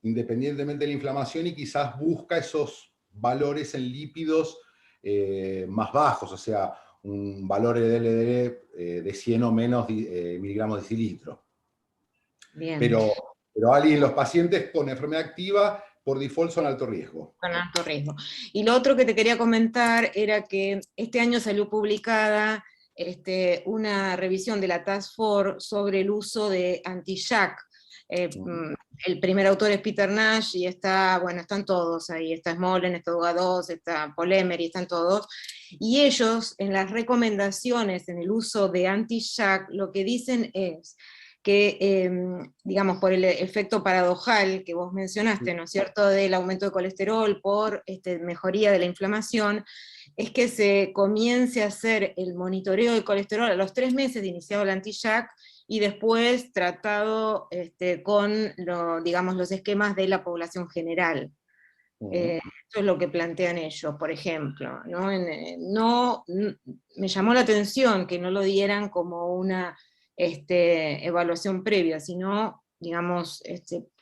[SPEAKER 5] independientemente de la inflamación, y quizás busca esos valores en lípidos más bajos, o sea, un valor de LDL de 100 o menos miligramos de decilitro.
[SPEAKER 7] Bien.
[SPEAKER 5] Pero Ali, en los pacientes con enfermedad activa, por default son alto riesgo.
[SPEAKER 7] Con alto riesgo. Y lo otro que te quería comentar era que este año salió publicada una revisión de la Task Force sobre el uso de anti-JAK. El primer autor es Peter Nash, y están todos ahí, está Smolen, está Duga2, está Polemery, están todos, y ellos en las recomendaciones en el uso de anti-JAK lo que dicen es que, digamos, por el efecto paradojal que vos mencionaste, ¿no es cierto?, del aumento de colesterol por mejoría de la inflamación, es que se comience a hacer el monitoreo del colesterol a los 3 meses de iniciado el anti-JAK, y después tratado con digamos, los esquemas de la población general. Esto es lo que plantean ellos, por ejemplo. Me llamó la atención que no lo dieran como una evaluación previa, sino, digamos,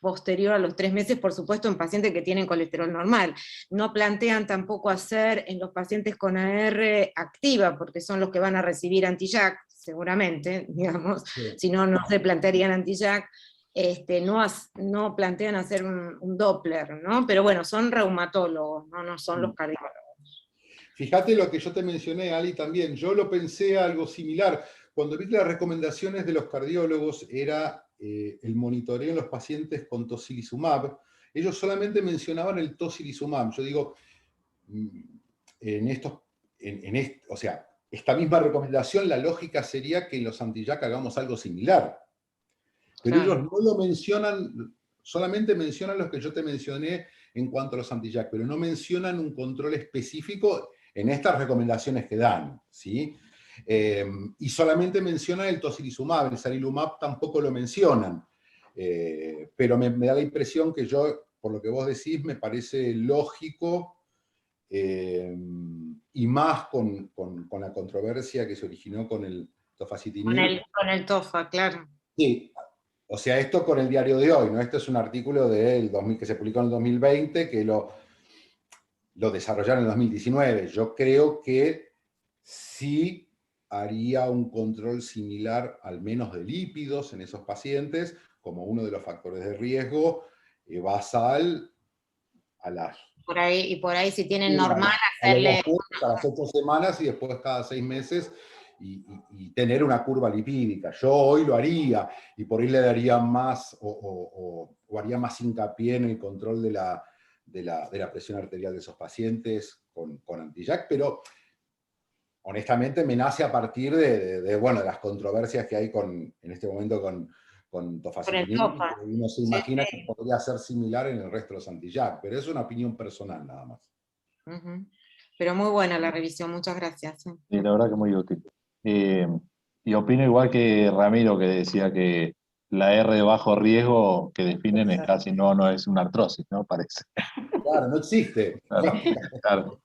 [SPEAKER 7] posterior a los 3 meses, por supuesto, en pacientes que tienen colesterol normal. No plantean tampoco hacer en los pacientes con AR activa, porque son los que van a recibir anti-JAK, seguramente, digamos,
[SPEAKER 5] Sí.
[SPEAKER 7] si no, no se plantearían anti-JAK. No plantean hacer un Doppler, ¿no? Pero bueno, son reumatólogos, no son los cardiólogos.
[SPEAKER 5] Fíjate lo que yo te mencioné, Ali, también. Yo lo pensé algo similar. Cuando vi que las recomendaciones de los cardiólogos era el monitoreo en los pacientes con tocilizumab, ellos solamente mencionaban el tocilizumab. Yo digo, o sea, esta misma recomendación, la lógica sería que en los anti-JAK hagamos algo similar. Pero
[SPEAKER 7] Claro.
[SPEAKER 5] ellos no lo mencionan, solamente mencionan los que yo te mencioné en cuanto a los anti-JAK, pero no mencionan un control específico en estas recomendaciones que dan, ¿sí? Y solamente mencionan el tocilizumab, el sarilumab tampoco lo mencionan. Pero me da la impresión que yo, por lo que vos decís, me parece lógico, y más con la controversia que se originó con el tofacitinib.
[SPEAKER 7] Con el TOFA, claro.
[SPEAKER 5] Sí, o sea, esto con el diario de hoy, ¿no? Esto es un artículo que se publicó en el 2020, que lo desarrollaron en el 2019. Yo creo que sí haría un control similar, al menos de lípidos, en esos pacientes, como uno de los factores de riesgo, basal a las...
[SPEAKER 7] Por ahí si tienen normal,
[SPEAKER 5] a
[SPEAKER 7] hacerle...
[SPEAKER 5] las 8 semanas y después cada 6 meses, y tener una curva lipídica. Yo hoy lo haría, y por ahí le daría más, o haría más hincapié en el control de la presión arterial de esos pacientes con anti-JAK, pero honestamente me nace a partir de las controversias que hay en este momento con tofacitinib,
[SPEAKER 7] tofa.
[SPEAKER 5] uno se
[SPEAKER 7] Sí,
[SPEAKER 5] imagina
[SPEAKER 7] sí.
[SPEAKER 5] que podría ser similar en el resto de los anti-JAK, pero es una opinión personal nada más.
[SPEAKER 7] Ujú. Pero muy buena la revisión, muchas gracias.
[SPEAKER 1] Y la verdad que muy útil. Y opino igual que Ramiro, que decía que la R de bajo riesgo que definen es casi no es una artrosis, ¿no? Parece.
[SPEAKER 5] Claro, no existe.
[SPEAKER 1] Claro, claro.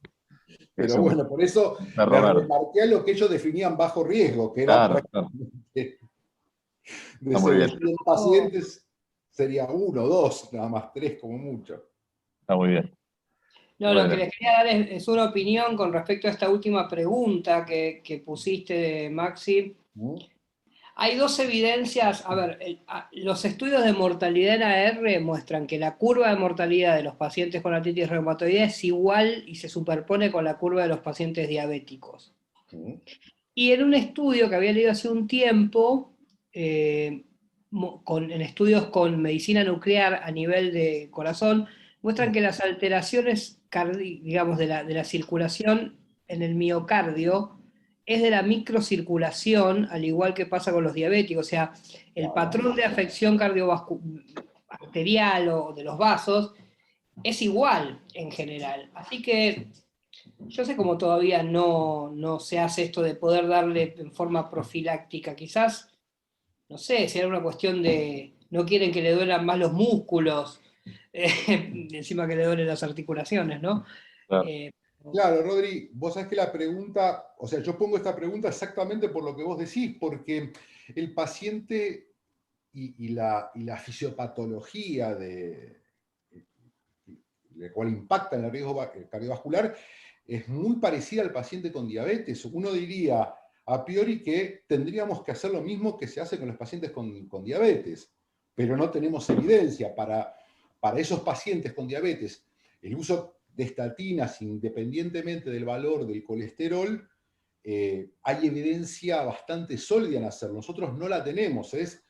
[SPEAKER 1] Es
[SPEAKER 5] Pero
[SPEAKER 1] un
[SPEAKER 5] bueno, por eso
[SPEAKER 1] perro
[SPEAKER 5] me
[SPEAKER 1] verde.
[SPEAKER 5] remarqué a lo que ellos definían bajo riesgo, que era
[SPEAKER 1] Claro, claro.
[SPEAKER 5] prácticamente de
[SPEAKER 1] Está muy bien.
[SPEAKER 5] 100 pacientes, sería 1, 2, nada más 3 como mucho.
[SPEAKER 1] Está muy bien.
[SPEAKER 2] No, lo que
[SPEAKER 1] Bueno,
[SPEAKER 2] les quería dar es una opinión con respecto a esta última pregunta que pusiste, Maxi.
[SPEAKER 5] ¿Mm?
[SPEAKER 2] Hay dos evidencias, a ver, los estudios de mortalidad en AR muestran que la curva de mortalidad de los pacientes con artritis reumatoidea es igual y se superpone con la curva de los pacientes diabéticos.
[SPEAKER 5] ¿Mm?
[SPEAKER 2] Y en un estudio que había leído hace un tiempo, en estudios con medicina nuclear a nivel de corazón, muestran que las alteraciones digamos, de la circulación en el miocardio es de la microcirculación, al igual que pasa con los diabéticos. O sea, el patrón de afección arterial o de los vasos es igual en general. Así que yo sé cómo todavía no se hace esto de poder darle en forma profiláctica. Quizás, no sé, si era una cuestión de no quieren que le duelan más los músculos, encima que le duelen las articulaciones, ¿no?
[SPEAKER 1] claro.
[SPEAKER 5] Claro, Rodri, vos sabés que la pregunta, o sea, yo pongo esta pregunta exactamente por lo que vos decís, porque el paciente y la fisiopatología la cual impacta en el riesgo cardiovascular es muy parecida al paciente con diabetes. Uno diría a priori que tendríamos que hacer lo mismo que se hace con los pacientes con diabetes, pero no tenemos evidencia para esos pacientes con diabetes. El uso de estatinas, independientemente del valor del colesterol, hay evidencia bastante sólida en hacerlo. Nosotros no la tenemos, es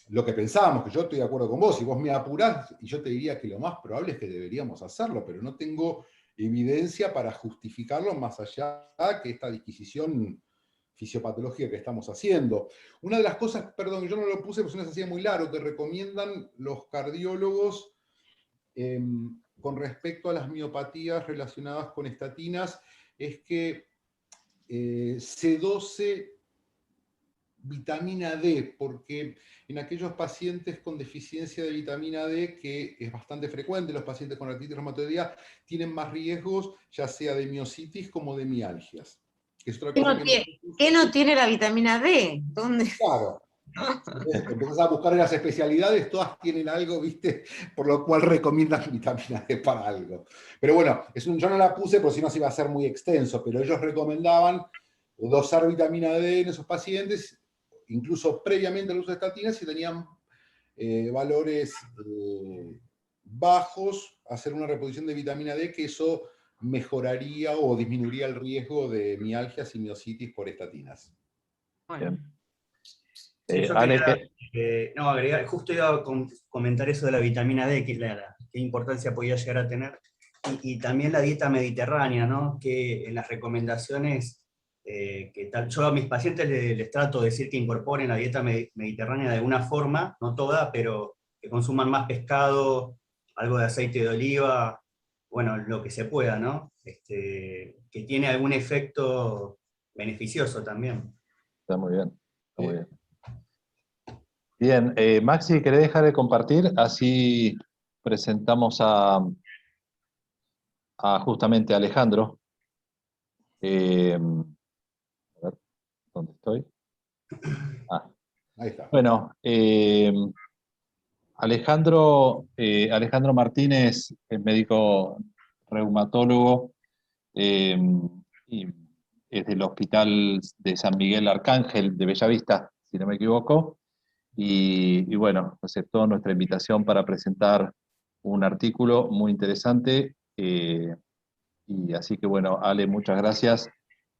[SPEAKER 5] lo que pensábamos, que yo estoy de acuerdo con vos, y vos me apurás, y yo te diría que lo más probable es que deberíamos hacerlo, pero no tengo evidencia para justificarlo más allá que esta disquisición fisiopatológica que estamos haciendo. Una de las cosas, perdón, yo no lo puse, pues no se hacía muy largo, que recomiendan los cardiólogos con respecto a las miopatías relacionadas con estatinas, es que se dose vitamina D, porque en aquellos pacientes con deficiencia de vitamina D, que es bastante frecuente, los pacientes con artritis reumatoidea tienen más riesgos, ya sea de miositis como de mialgias. Que es otra cosa
[SPEAKER 7] ¿Qué no tiene la vitamina D? ¿Dónde?
[SPEAKER 5] Claro. Empezás a buscar en las especialidades, todas tienen algo, ¿viste? Por lo cual recomiendan vitamina D para algo. Pero bueno, yo no la puse porque si no se iba a ser muy extenso, pero ellos recomendaban dosar vitamina D en esos pacientes, incluso previamente al uso de estatinas, si tenían valores bajos, hacer una reposición de vitamina D, que eso mejoraría o disminuiría el riesgo de mialgias y miositis por estatinas.
[SPEAKER 7] Bueno.
[SPEAKER 6] Sí, yo
[SPEAKER 1] Ale,
[SPEAKER 6] quería agregar, justo iba a comentar eso de la vitamina D, qué importancia podía llegar a tener, y también la dieta mediterránea, ¿no? Que en las recomendaciones, yo a mis pacientes les trato de decir que incorporen la dieta mediterránea de alguna forma, no toda, pero que consuman más pescado, algo de aceite de oliva, bueno, lo que se pueda, ¿no? Que tiene algún efecto beneficioso también.
[SPEAKER 1] está muy bien. Está muy bien. Bien, Maxi, ¿querés dejar de compartir? Así presentamos a justamente a Alejandro. A ver, ¿dónde estoy?
[SPEAKER 5] Ahí está.
[SPEAKER 1] Bueno, Alejandro Martínez es médico reumatólogo y es del Hospital de San Miguel Arcángel de Bellavista, si no me equivoco. Y bueno, aceptó nuestra invitación para presentar un artículo muy interesante. Y así que bueno, Ale, muchas gracias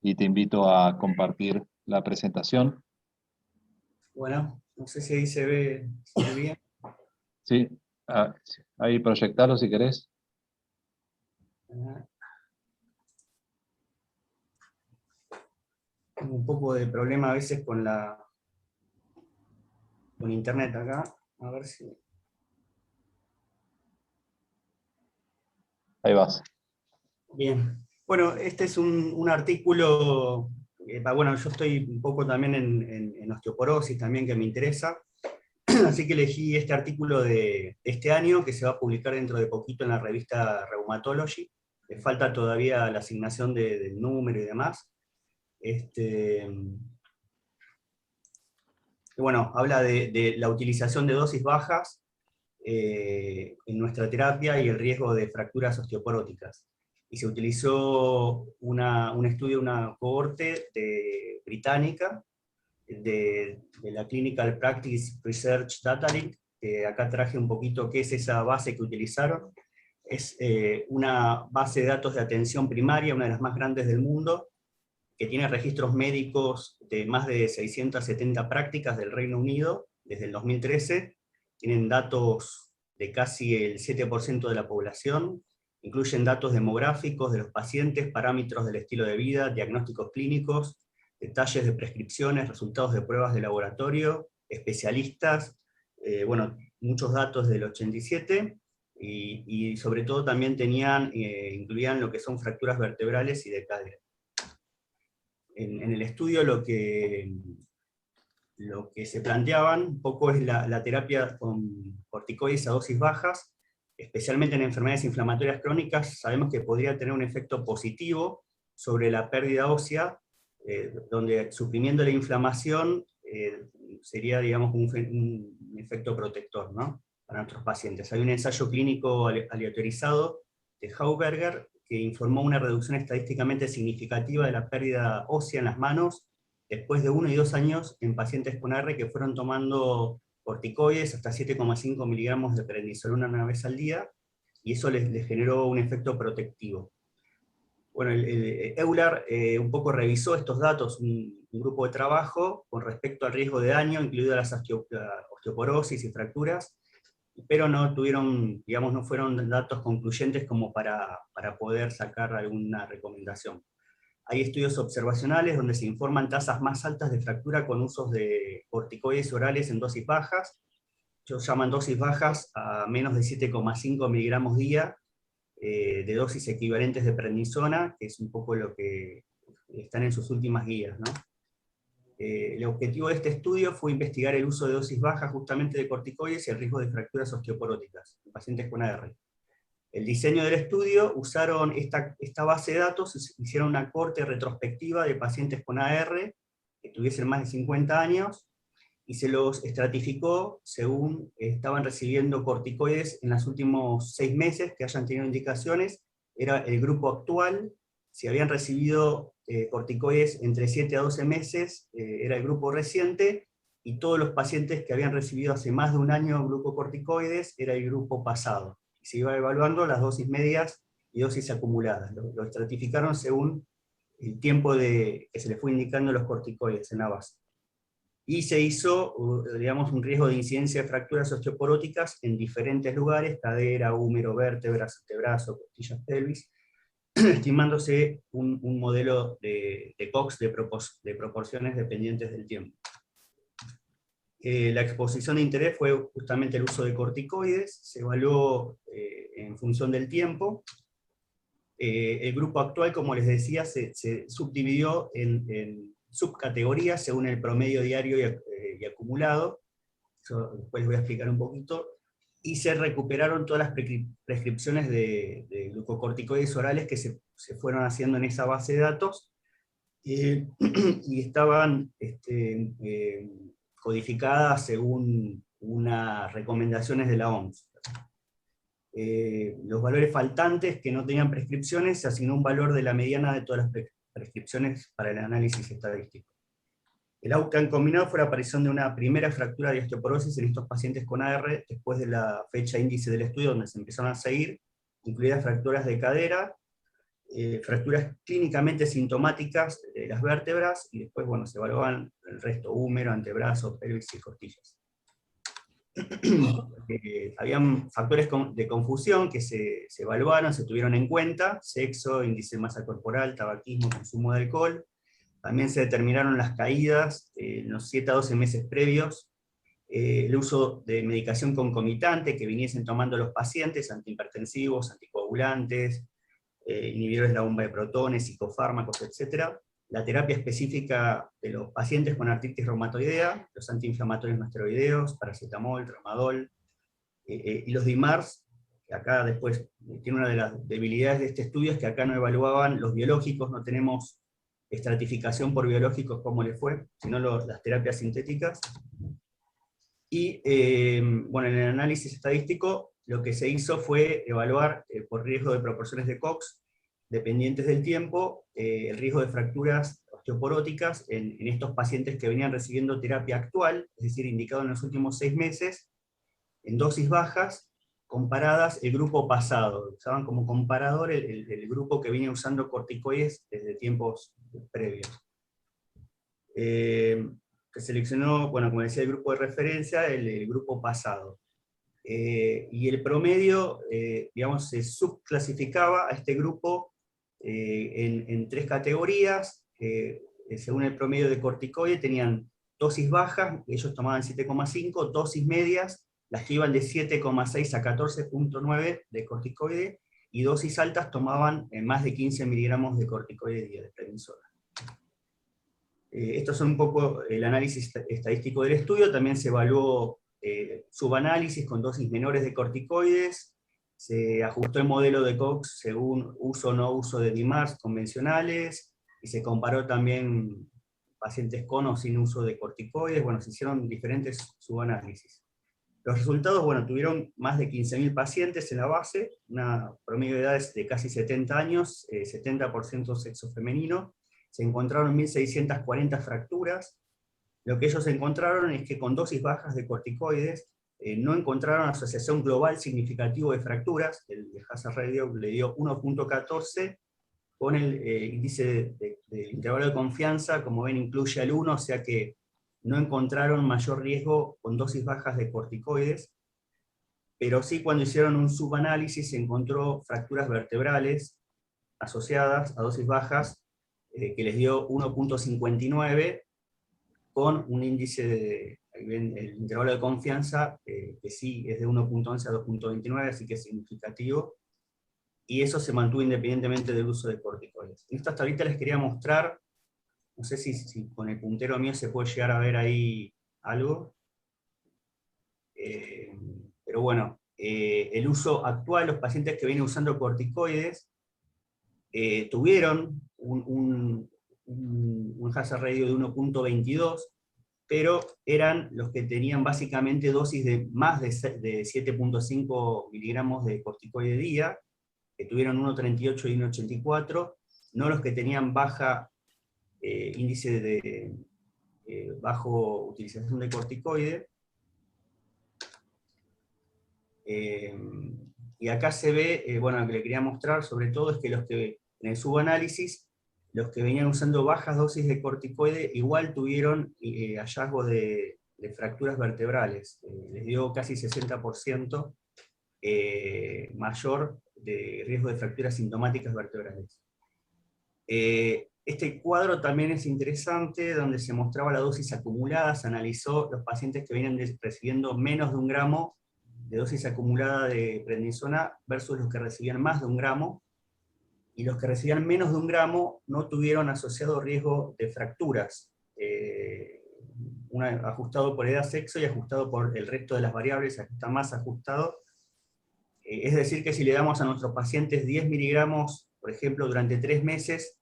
[SPEAKER 1] y te invito a compartir la presentación.
[SPEAKER 6] Bueno, no sé si ahí se ve bien.
[SPEAKER 1] Sí, ahí proyectalo si querés.
[SPEAKER 6] Tengo un poco de problema a veces con internet acá. A ver si...
[SPEAKER 1] Ahí vas.
[SPEAKER 6] Bien. Bueno, este es un artículo, bueno, yo estoy un poco también en osteoporosis también que me interesa, así que elegí este artículo de este año que se va a publicar dentro de poquito en la revista Rheumatology. Le falta todavía la asignación del número y demás. Bueno, habla de la utilización de dosis bajas en nuestra terapia y el riesgo de fracturas osteoporóticas. Y se utilizó un estudio, una cohorte británica de la Clinical Practice Research Data Link, que acá traje un poquito qué es esa base que utilizaron. Es una base de datos de atención primaria, una de las más grandes del mundo, que tiene registros médicos de más de 670 prácticas del Reino Unido desde el 2013, tienen datos de casi el 7% de la población, incluyen datos demográficos de los pacientes, parámetros del estilo de vida, diagnósticos clínicos, detalles de prescripciones, resultados de pruebas de laboratorio, especialistas, bueno, muchos datos del 87, y sobre todo también incluían lo que son fracturas vertebrales y de cadera. En el estudio lo que se planteaban un poco es la terapia con corticoides a dosis bajas, especialmente en enfermedades inflamatorias crónicas. Sabemos que podría tener un efecto positivo sobre la pérdida ósea, donde suprimiendo la inflamación sería, digamos, un efecto protector, ¿no?, para nuestros pacientes. Hay un ensayo clínico aleatorizado de Hauberger que informó una reducción estadísticamente significativa de la pérdida ósea en las manos después de 1 y 2 años en pacientes con AR que fueron tomando corticoides hasta 7,5 miligramos de prednisolona una vez al día, y eso les generó un efecto protectivo. Bueno, Euler un poco revisó estos datos, un grupo de trabajo, con respecto al riesgo de daño, incluido la osteoporosis y fracturas, pero no tuvieron, digamos, no fueron datos concluyentes como para poder sacar alguna recomendación. Hay estudios observacionales donde se informan tasas más altas de fractura con usos de corticoides orales en dosis bajas. Ellos llaman dosis bajas a menos de 7,5 miligramos día, de dosis equivalentes de prednisona, que es un poco lo que están en sus últimas guías, ¿no? El objetivo de este estudio fue investigar el uso de dosis bajas justamente de corticoides y el riesgo de fracturas osteoporóticas en pacientes con AR. El diseño del estudio, usaron esta base de datos, hicieron una corte retrospectiva de pacientes con AR que tuviesen más de 50 años, y se los estratificó según estaban recibiendo corticoides en los últimos 6 meses, que hayan tenido indicaciones. Era el grupo actual. Si habían recibido corticoides entre 7 a 12 meses, era el grupo reciente, y todos los pacientes que habían recibido hace más de un año glucocorticoides era el grupo pasado. Se iba evaluando las dosis medias y dosis acumuladas. Lo estratificaron según el tiempo que se le fue indicando los corticoides en la base. Y se hizo, digamos, un riesgo de incidencia de fracturas osteoporóticas en diferentes lugares: cadera, húmero, vértebras, antebrazo, costillas, pelvis, estimándose un modelo de Cox de proporciones dependientes del tiempo. La exposición de interés fue justamente el uso de corticoides, se evaluó en función del tiempo. El grupo actual, como les decía, se subdividió en subcategorías según el promedio diario y acumulado. Eso después les voy a explicar un poquito. Y se recuperaron todas las prescripciones de glucocorticoides orales que se fueron haciendo en esa base de datos, y estaban codificadas según unas recomendaciones de la OMS. Los valores faltantes que no tenían prescripciones, se asignó un valor de la mediana de todas las prescripciones para el análisis estadístico. El outcome combinado fue la aparición de una primera fractura de osteoporosis en estos pacientes con AR después de la fecha índice del estudio, donde se empezaron a seguir, incluidas fracturas de cadera, fracturas clínicamente sintomáticas de las vértebras, y después, bueno, se evaluaban el resto: húmero, antebrazo, pelvis y costillas. Habían factores de confusión que se evaluaron, se tuvieron en cuenta: sexo, índice de masa corporal, tabaquismo, consumo de alcohol. También se determinaron las caídas en los 7 a 12 meses previos, el uso de medicación concomitante que viniesen tomando los pacientes, antihipertensivos, anticoagulantes, inhibidores de la bomba de protones, psicofármacos, etc. La terapia específica de los pacientes con artritis reumatoidea, los antiinflamatorios no esteroideos, paracetamol, tramadol, y los DIMARS, que acá después tiene una de las debilidades de este estudio, es que acá no evaluaban los biológicos, no tenemos estratificación por biológicos como le fue, sino las terapias sintéticas. Y bueno, en el análisis estadístico lo que se hizo fue evaluar por riesgo de proporciones de Cox, dependientes del tiempo, el riesgo de fracturas osteoporóticas en estos pacientes que venían recibiendo terapia actual, es decir, indicado en los últimos 6 meses, en dosis bajas, comparadas el grupo pasado. Usaban como comparador el grupo que venía usando corticoides desde tiempos previos. Se seleccionó, bueno, como decía, el grupo de referencia, el grupo pasado. Y el promedio, digamos, se subclasificaba a este grupo en 3 categorías. Según el promedio de corticoide, tenían dosis bajas, ellos tomaban 7,5, dosis medias, las que iban de 7,6 a 14,9 de corticoide, y dosis altas tomaban más de 15 miligramos de corticoide día de prednisona. Estos son un poco el análisis estadístico del estudio. También se evaluó subanálisis con dosis menores de corticoides, se ajustó el modelo de Cox según uso o no uso de DIMARS convencionales, y se comparó también pacientes con o sin uso de corticoides. Bueno, se hicieron diferentes subanálisis. Los resultados, bueno, tuvieron más de 15.000 pacientes en la base, una promedio de edades de casi 70 años, 70% sexo femenino. Se encontraron 1.640 fracturas. Lo que ellos encontraron es que con dosis bajas de corticoides no encontraron asociación global significativa de fracturas. El hazard ratio le dio 1.14, con el índice de intervalo de confianza, como ven, incluye al 1, o sea que no encontraron mayor riesgo con dosis bajas de corticoides, pero sí cuando hicieron un subanálisis se encontró fracturas vertebrales asociadas a dosis bajas, que les dio 1.59, con un índice de, ahí ven el intervalo de confianza, que sí es de 1.11 a 2.29, así que es significativo, y eso se mantuvo independientemente del uso de corticoides. Esto hasta ahorita les quería mostrar, no sé si con el puntero mío se puede llegar a ver ahí algo, pero bueno, el uso actual, los pacientes que vienen usando corticoides, tuvieron un hazard ratio de 1.22, pero eran los que tenían básicamente dosis de más de 7.5 miligramos de corticoide día, que tuvieron 1.38 y 1.84, no los que tenían baja índice de bajo utilización de corticoide. Y acá se ve, bueno, lo que le quería mostrar sobre todo es que los que en el subanálisis, los que venían usando bajas dosis de corticoide igual tuvieron hallazgo de fracturas vertebrales. Les dio casi 60% mayor de riesgo de fracturas sintomáticas vertebrales. Este cuadro también es interesante, donde se mostraba la dosis acumulada, se analizó los pacientes que vienen recibiendo menos de 1 gramo de dosis acumulada de prednisona versus los que recibían más de 1 gramo, y los que recibían menos de 1 gramo no tuvieron asociado riesgo de fracturas, ajustado por edad, sexo y ajustado por el resto de las variables, aquí está más ajustado. Es decir, que si le damos a nuestros pacientes 10 miligramos, por ejemplo, durante 3 meses,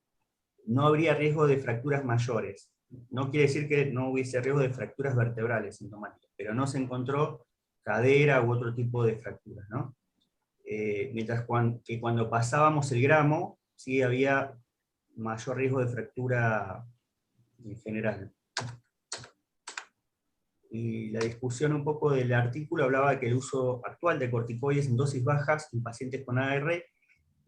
[SPEAKER 6] no habría riesgo de fracturas mayores. No quiere decir que no hubiese riesgo de fracturas vertebrales sintomáticas, pero no se encontró cadera u otro tipo de fracturas, ¿no? Mientras que cuando pasábamos el gramo, sí había mayor riesgo de fractura en general. Y la discusión un poco del artículo hablaba de que el uso actual de corticoides en dosis bajas en pacientes con AR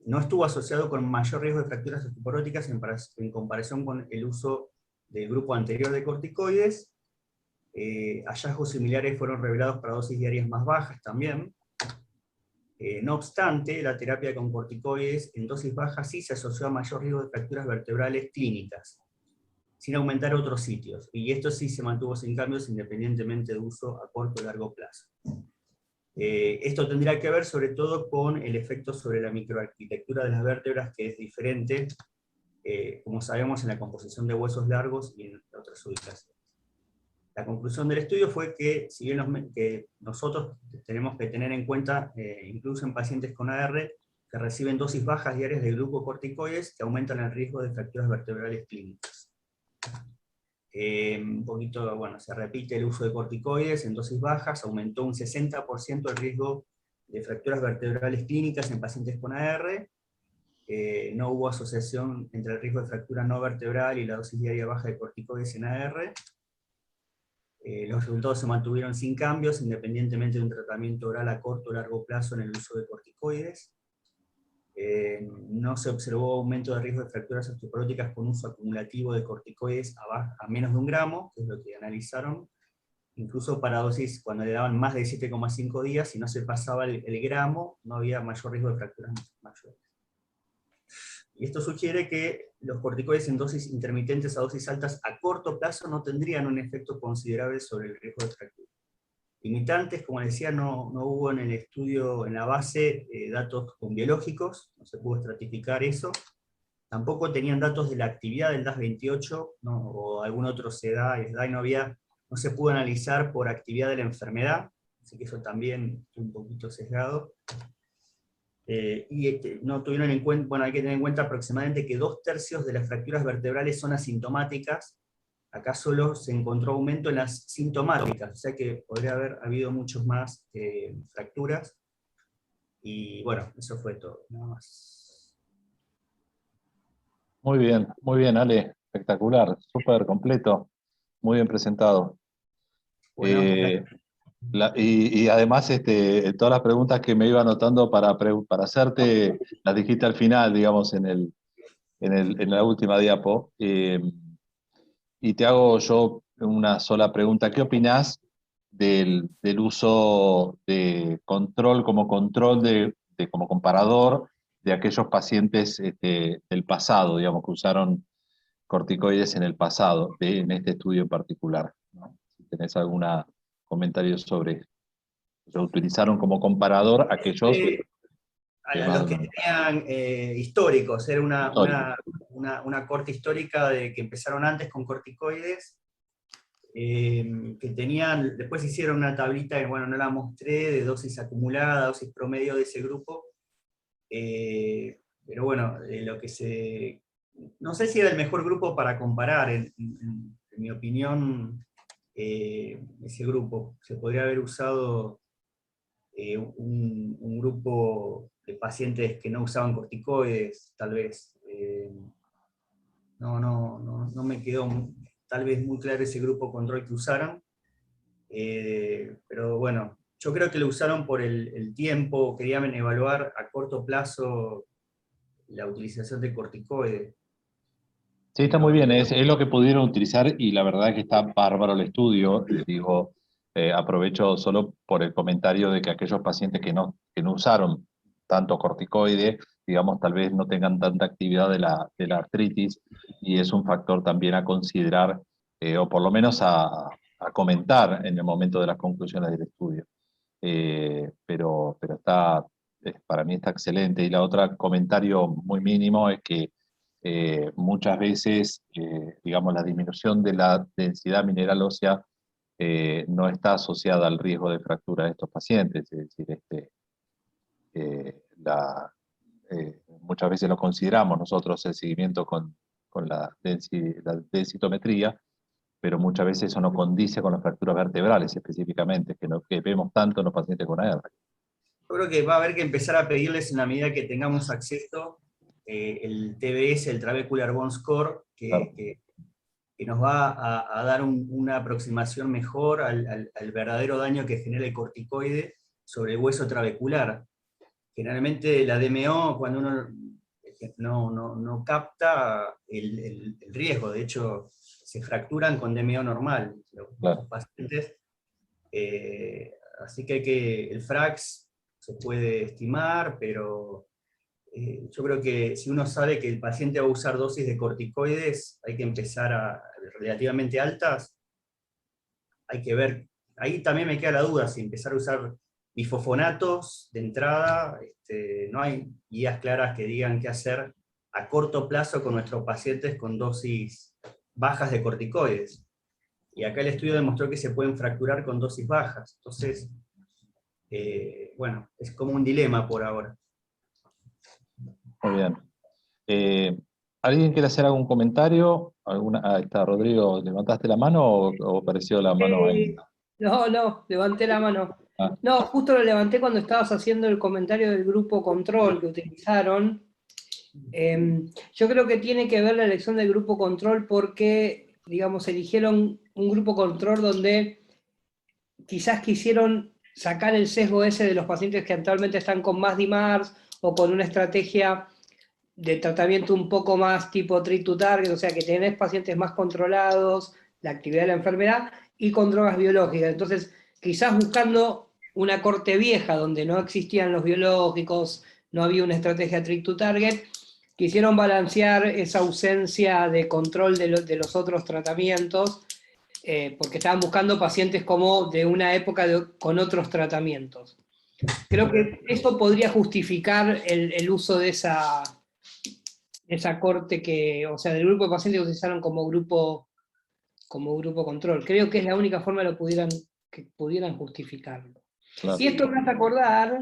[SPEAKER 6] no estuvo asociado con mayor riesgo de fracturas osteoporóticas en comparación con el uso del grupo anterior de corticoides. Hallazgos similares fueron revelados para dosis diarias más bajas también. No obstante, la terapia con corticoides en dosis bajas sí se asoció a mayor riesgo de fracturas vertebrales clínicas. sin aumentar otros sitios. Y esto sí se mantuvo sin cambios independientemente de uso a corto o largo plazo. Esto tendría que ver sobre todo con el efecto sobre la microarquitectura de las vértebras, que es diferente, como sabemos, en la composición de huesos largos y en otras ubicaciones. La conclusión del estudio fue que, si bien que nosotros tenemos que tener en cuenta, incluso en pacientes con AR, que reciben dosis bajas diarias de glucocorticoides que aumentan el riesgo de fracturas vertebrales clínicas. Un poquito, bueno, se repite el uso de corticoides en dosis bajas, aumentó un 60% el riesgo de fracturas vertebrales clínicas en pacientes con AR. No hubo asociación entre el riesgo de fractura no vertebral y la dosis diaria baja de corticoides en AR. Los resultados se mantuvieron sin cambios, independientemente de un tratamiento oral a corto o largo plazo en el uso de corticoides. No se observó aumento de riesgo de fracturas osteoporóticas con uso acumulativo de corticoides a menos de 1 gramo, que es lo que analizaron, incluso para dosis cuando le daban más de 7,5 días, si no se pasaba el gramo, no había mayor riesgo de fracturas mayores. Y esto sugiere que los corticoides en dosis intermitentes a dosis altas a corto plazo no tendrían un efecto considerable sobre el riesgo de fractura. Limitantes, como decía, no hubo en el estudio, en la base, datos con biológicos, no se pudo estratificar eso. Tampoco tenían datos de la actividad del DAS28, ¿no? O algún otro SEDA, no se pudo analizar por actividad de la enfermedad, así que eso también fue un poquito sesgado. No tuvieron en cuenta, bueno, hay que tener en cuenta aproximadamente que 2/3 de las fracturas vertebrales son asintomáticas. Acá solo se encontró aumento en las sintomáticas, o sea que podría haber habido muchos más fracturas. Y bueno, eso fue todo, nada más.
[SPEAKER 1] Muy bien, Ale, espectacular, súper completo, muy bien presentado.
[SPEAKER 6] Bueno, gracias.
[SPEAKER 1] Y además, todas las preguntas que me iba anotando para hacerte, las dijiste al final, digamos, en la última diapo. Y te hago yo una sola pregunta. ¿Qué opinás del uso de control como comparador de aquellos pacientes del pasado, digamos, que usaron corticoides en el pasado, en este estudio en particular, ¿no? Si tenés algún comentario sobre esto. Se utilizaron como comparador aquellos
[SPEAKER 6] A los que tenían históricos, era una corte histórica de que empezaron antes con corticoides, que tenían, después hicieron una tablita, que bueno, no la mostré, de dosis acumulada, dosis promedio de ese grupo, pero bueno, no sé si era el mejor grupo para comparar, en mi opinión, ese grupo. Se podría haber usado un grupo de pacientes que no usaban corticoides, tal vez. No me quedó tal vez muy claro ese grupo control que usaron, pero bueno, yo creo que lo usaron por el tiempo, querían evaluar a corto plazo la utilización de corticoides.
[SPEAKER 1] Sí, está muy bien, es lo que pudieron utilizar y la verdad es que está bárbaro el estudio. Digo, aprovecho solo por el comentario de que aquellos pacientes que no usaron tanto corticoide, digamos, tal vez no tengan tanta actividad de la artritis, y es un factor también a considerar, o por lo menos a comentar en el momento de las conclusiones del estudio. Pero para mí está excelente. Y la otra comentario muy mínimo es que muchas veces, digamos, la disminución de la densidad mineral ósea no está asociada al riesgo de fractura de estos pacientes. Es decir, muchas veces lo consideramos nosotros el seguimiento con la densitometría, pero muchas veces eso no condice con las fracturas vertebrales específicamente, que vemos tanto en los pacientes con AR.
[SPEAKER 6] Yo creo que va a haber que empezar a pedirles, en la medida que tengamos acceso, el TBS, el Trabecular Bone Score, que nos va a dar una aproximación mejor al verdadero daño que genera el corticoide sobre el hueso trabecular. Generalmente la DMO, cuando uno no capta el riesgo, de hecho se fracturan con DMO normal los pacientes, así que el FRAX se puede estimar, pero yo creo que si uno sabe que el paciente va a usar dosis de corticoides, hay que empezar a relativamente altas, hay que ver, ahí también me queda la duda, si empezar a usar bifosfonatos de entrada, no hay guías claras que digan qué hacer a corto plazo con nuestros pacientes con dosis bajas de corticoides. Y acá el estudio demostró que se pueden fracturar con dosis bajas. Entonces, bueno, es como un dilema por ahora.
[SPEAKER 1] Muy bien. ¿Alguien quiere hacer algún comentario? Ahí está, Rodrigo, ¿levantaste la mano o apareció la mano ahí?
[SPEAKER 2] No, levanté la mano.
[SPEAKER 1] Ah.
[SPEAKER 2] No, justo lo levanté cuando estabas haciendo el comentario del grupo control que utilizaron. Yo creo que tiene que ver la elección del grupo control porque, digamos, eligieron un grupo control donde quizás quisieron sacar el sesgo ese de los pacientes que actualmente están con más DIMARS o con una estrategia de tratamiento un poco más tipo treat to target, o sea que tenés pacientes más controlados, la actividad de la enfermedad, y con drogas biológicas. Entonces, quizás buscando una corte vieja donde no existían los biológicos, no había una estrategia treat to target, quisieron balancear esa ausencia de control de los otros tratamientos, porque estaban buscando pacientes como de una época con otros tratamientos. Creo que eso podría justificar el uso de esa corte o sea, del grupo de pacientes que utilizaron como grupo control. Creo que es la única forma que pudieran justificarlo.
[SPEAKER 1] Claro.
[SPEAKER 2] Y esto me hace acordar,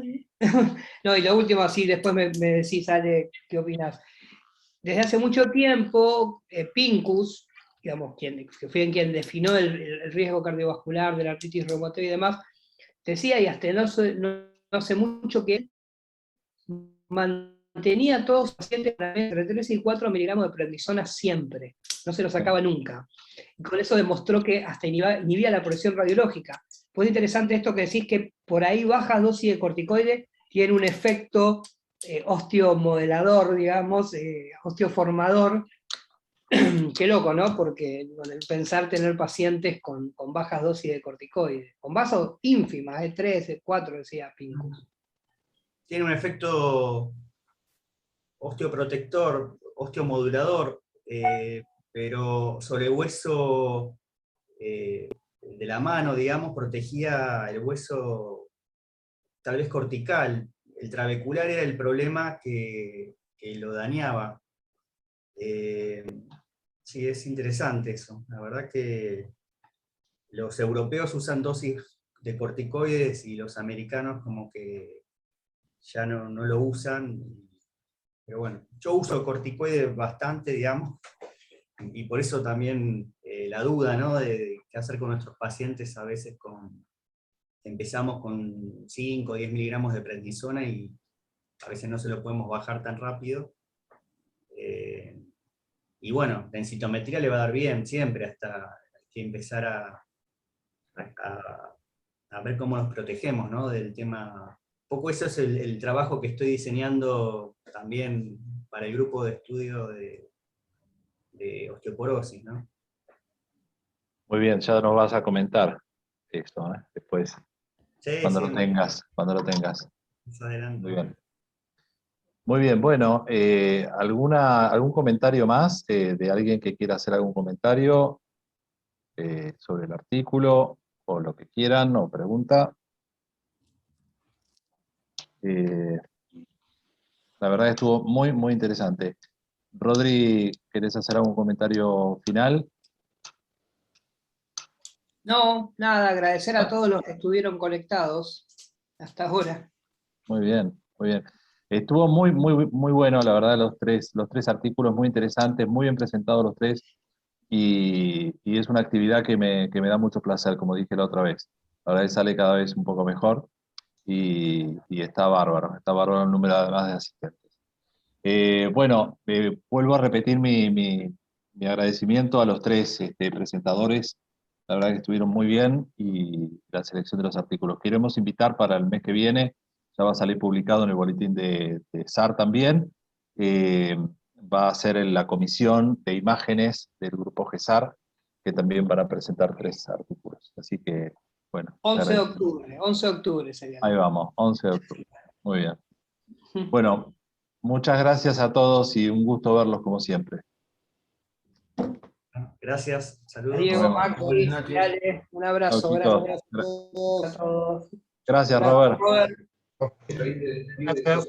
[SPEAKER 2] no, y lo último, así después me decís, Ale, ¿qué opinas? Desde hace mucho tiempo, Pincus, digamos, que fue quien definió el riesgo cardiovascular de la artritis reumatoide y demás, decía, y hasta no hace mucho, que mantenía a todos los pacientes entre 3 y 4 miligramos de prednisona siempre, no se lo sacaba nunca. Y con eso demostró que hasta inhibía la presión radiológica. Pues interesante esto que decís, que por ahí bajas dosis de corticoide tiene un efecto osteomodelador, digamos, osteoformador. Qué loco, ¿no? Porque bueno, el pensar tener pacientes con bajas dosis de corticoide, con bajas ínfimas, 3, 4, decía Pincus.
[SPEAKER 6] Tiene un efecto osteoprotector, osteomodulador, pero sobre el hueso de la mano, digamos, protegía el hueso tal vez cortical. El trabecular era el problema que lo dañaba. Sí, es interesante eso. La verdad que los europeos usan dosis de corticoides y los americanos como que ya no lo usan. Pero bueno, yo uso corticoides bastante, digamos, y por eso también la duda, ¿no? De qué hacer con nuestros pacientes a veces empezamos con 5 o 10 miligramos de prednisona y a veces no se lo podemos bajar tan rápido. Y bueno, la densitometría le va a dar bien siempre, hasta que empezar a ver cómo nos protegemos, ¿no? Del tema. Un poco eso es el trabajo que estoy diseñando también para el grupo de estudio de osteoporosis, ¿no?
[SPEAKER 1] Muy bien, ya nos vas a comentar eso, después,
[SPEAKER 6] Sí,
[SPEAKER 1] cuando
[SPEAKER 6] sí,
[SPEAKER 1] lo tengas.
[SPEAKER 6] más adelante.
[SPEAKER 1] Muy bien. Muy bien, bueno, ¿algún comentario más de alguien que quiera hacer algún comentario sobre el artículo, o lo que quieran, o pregunta? La verdad que estuvo muy, muy interesante. Rodri, ¿querés hacer algún comentario final?
[SPEAKER 2] No, nada, agradecer a todos los que estuvieron conectados hasta ahora.
[SPEAKER 1] Muy bien, muy bien. Estuvo muy, muy, muy bueno, la verdad, los tres artículos muy interesantes, muy bien presentados los tres, y es una actividad que me da mucho placer, como dije la otra vez. La verdad que sale cada vez un poco mejor, y está bárbaro el número además de asistentes. Bueno, vuelvo a repetir mi agradecimiento a los tres presentadores. La verdad que estuvieron muy bien, y la selección de los artículos. Queremos invitar para el mes que viene, ya va a salir publicado en el boletín de SAR también, va a ser en la comisión de imágenes del grupo GESAR, que también van a presentar 3 artículos. Así que, bueno.
[SPEAKER 2] 11 de octubre sería.
[SPEAKER 1] Ahí vamos, 11 de octubre. Muy bien. Bueno, Muchas gracias a todos y un gusto verlos como siempre.
[SPEAKER 6] Gracias, saludos.
[SPEAKER 2] Diego,
[SPEAKER 1] Nos vemos.
[SPEAKER 2] Maxi, dale, un abrazo.
[SPEAKER 1] Chau, chicos.
[SPEAKER 2] Gracias a todos.
[SPEAKER 1] Gracias, Robert.
[SPEAKER 2] Robert.
[SPEAKER 8] Gracias.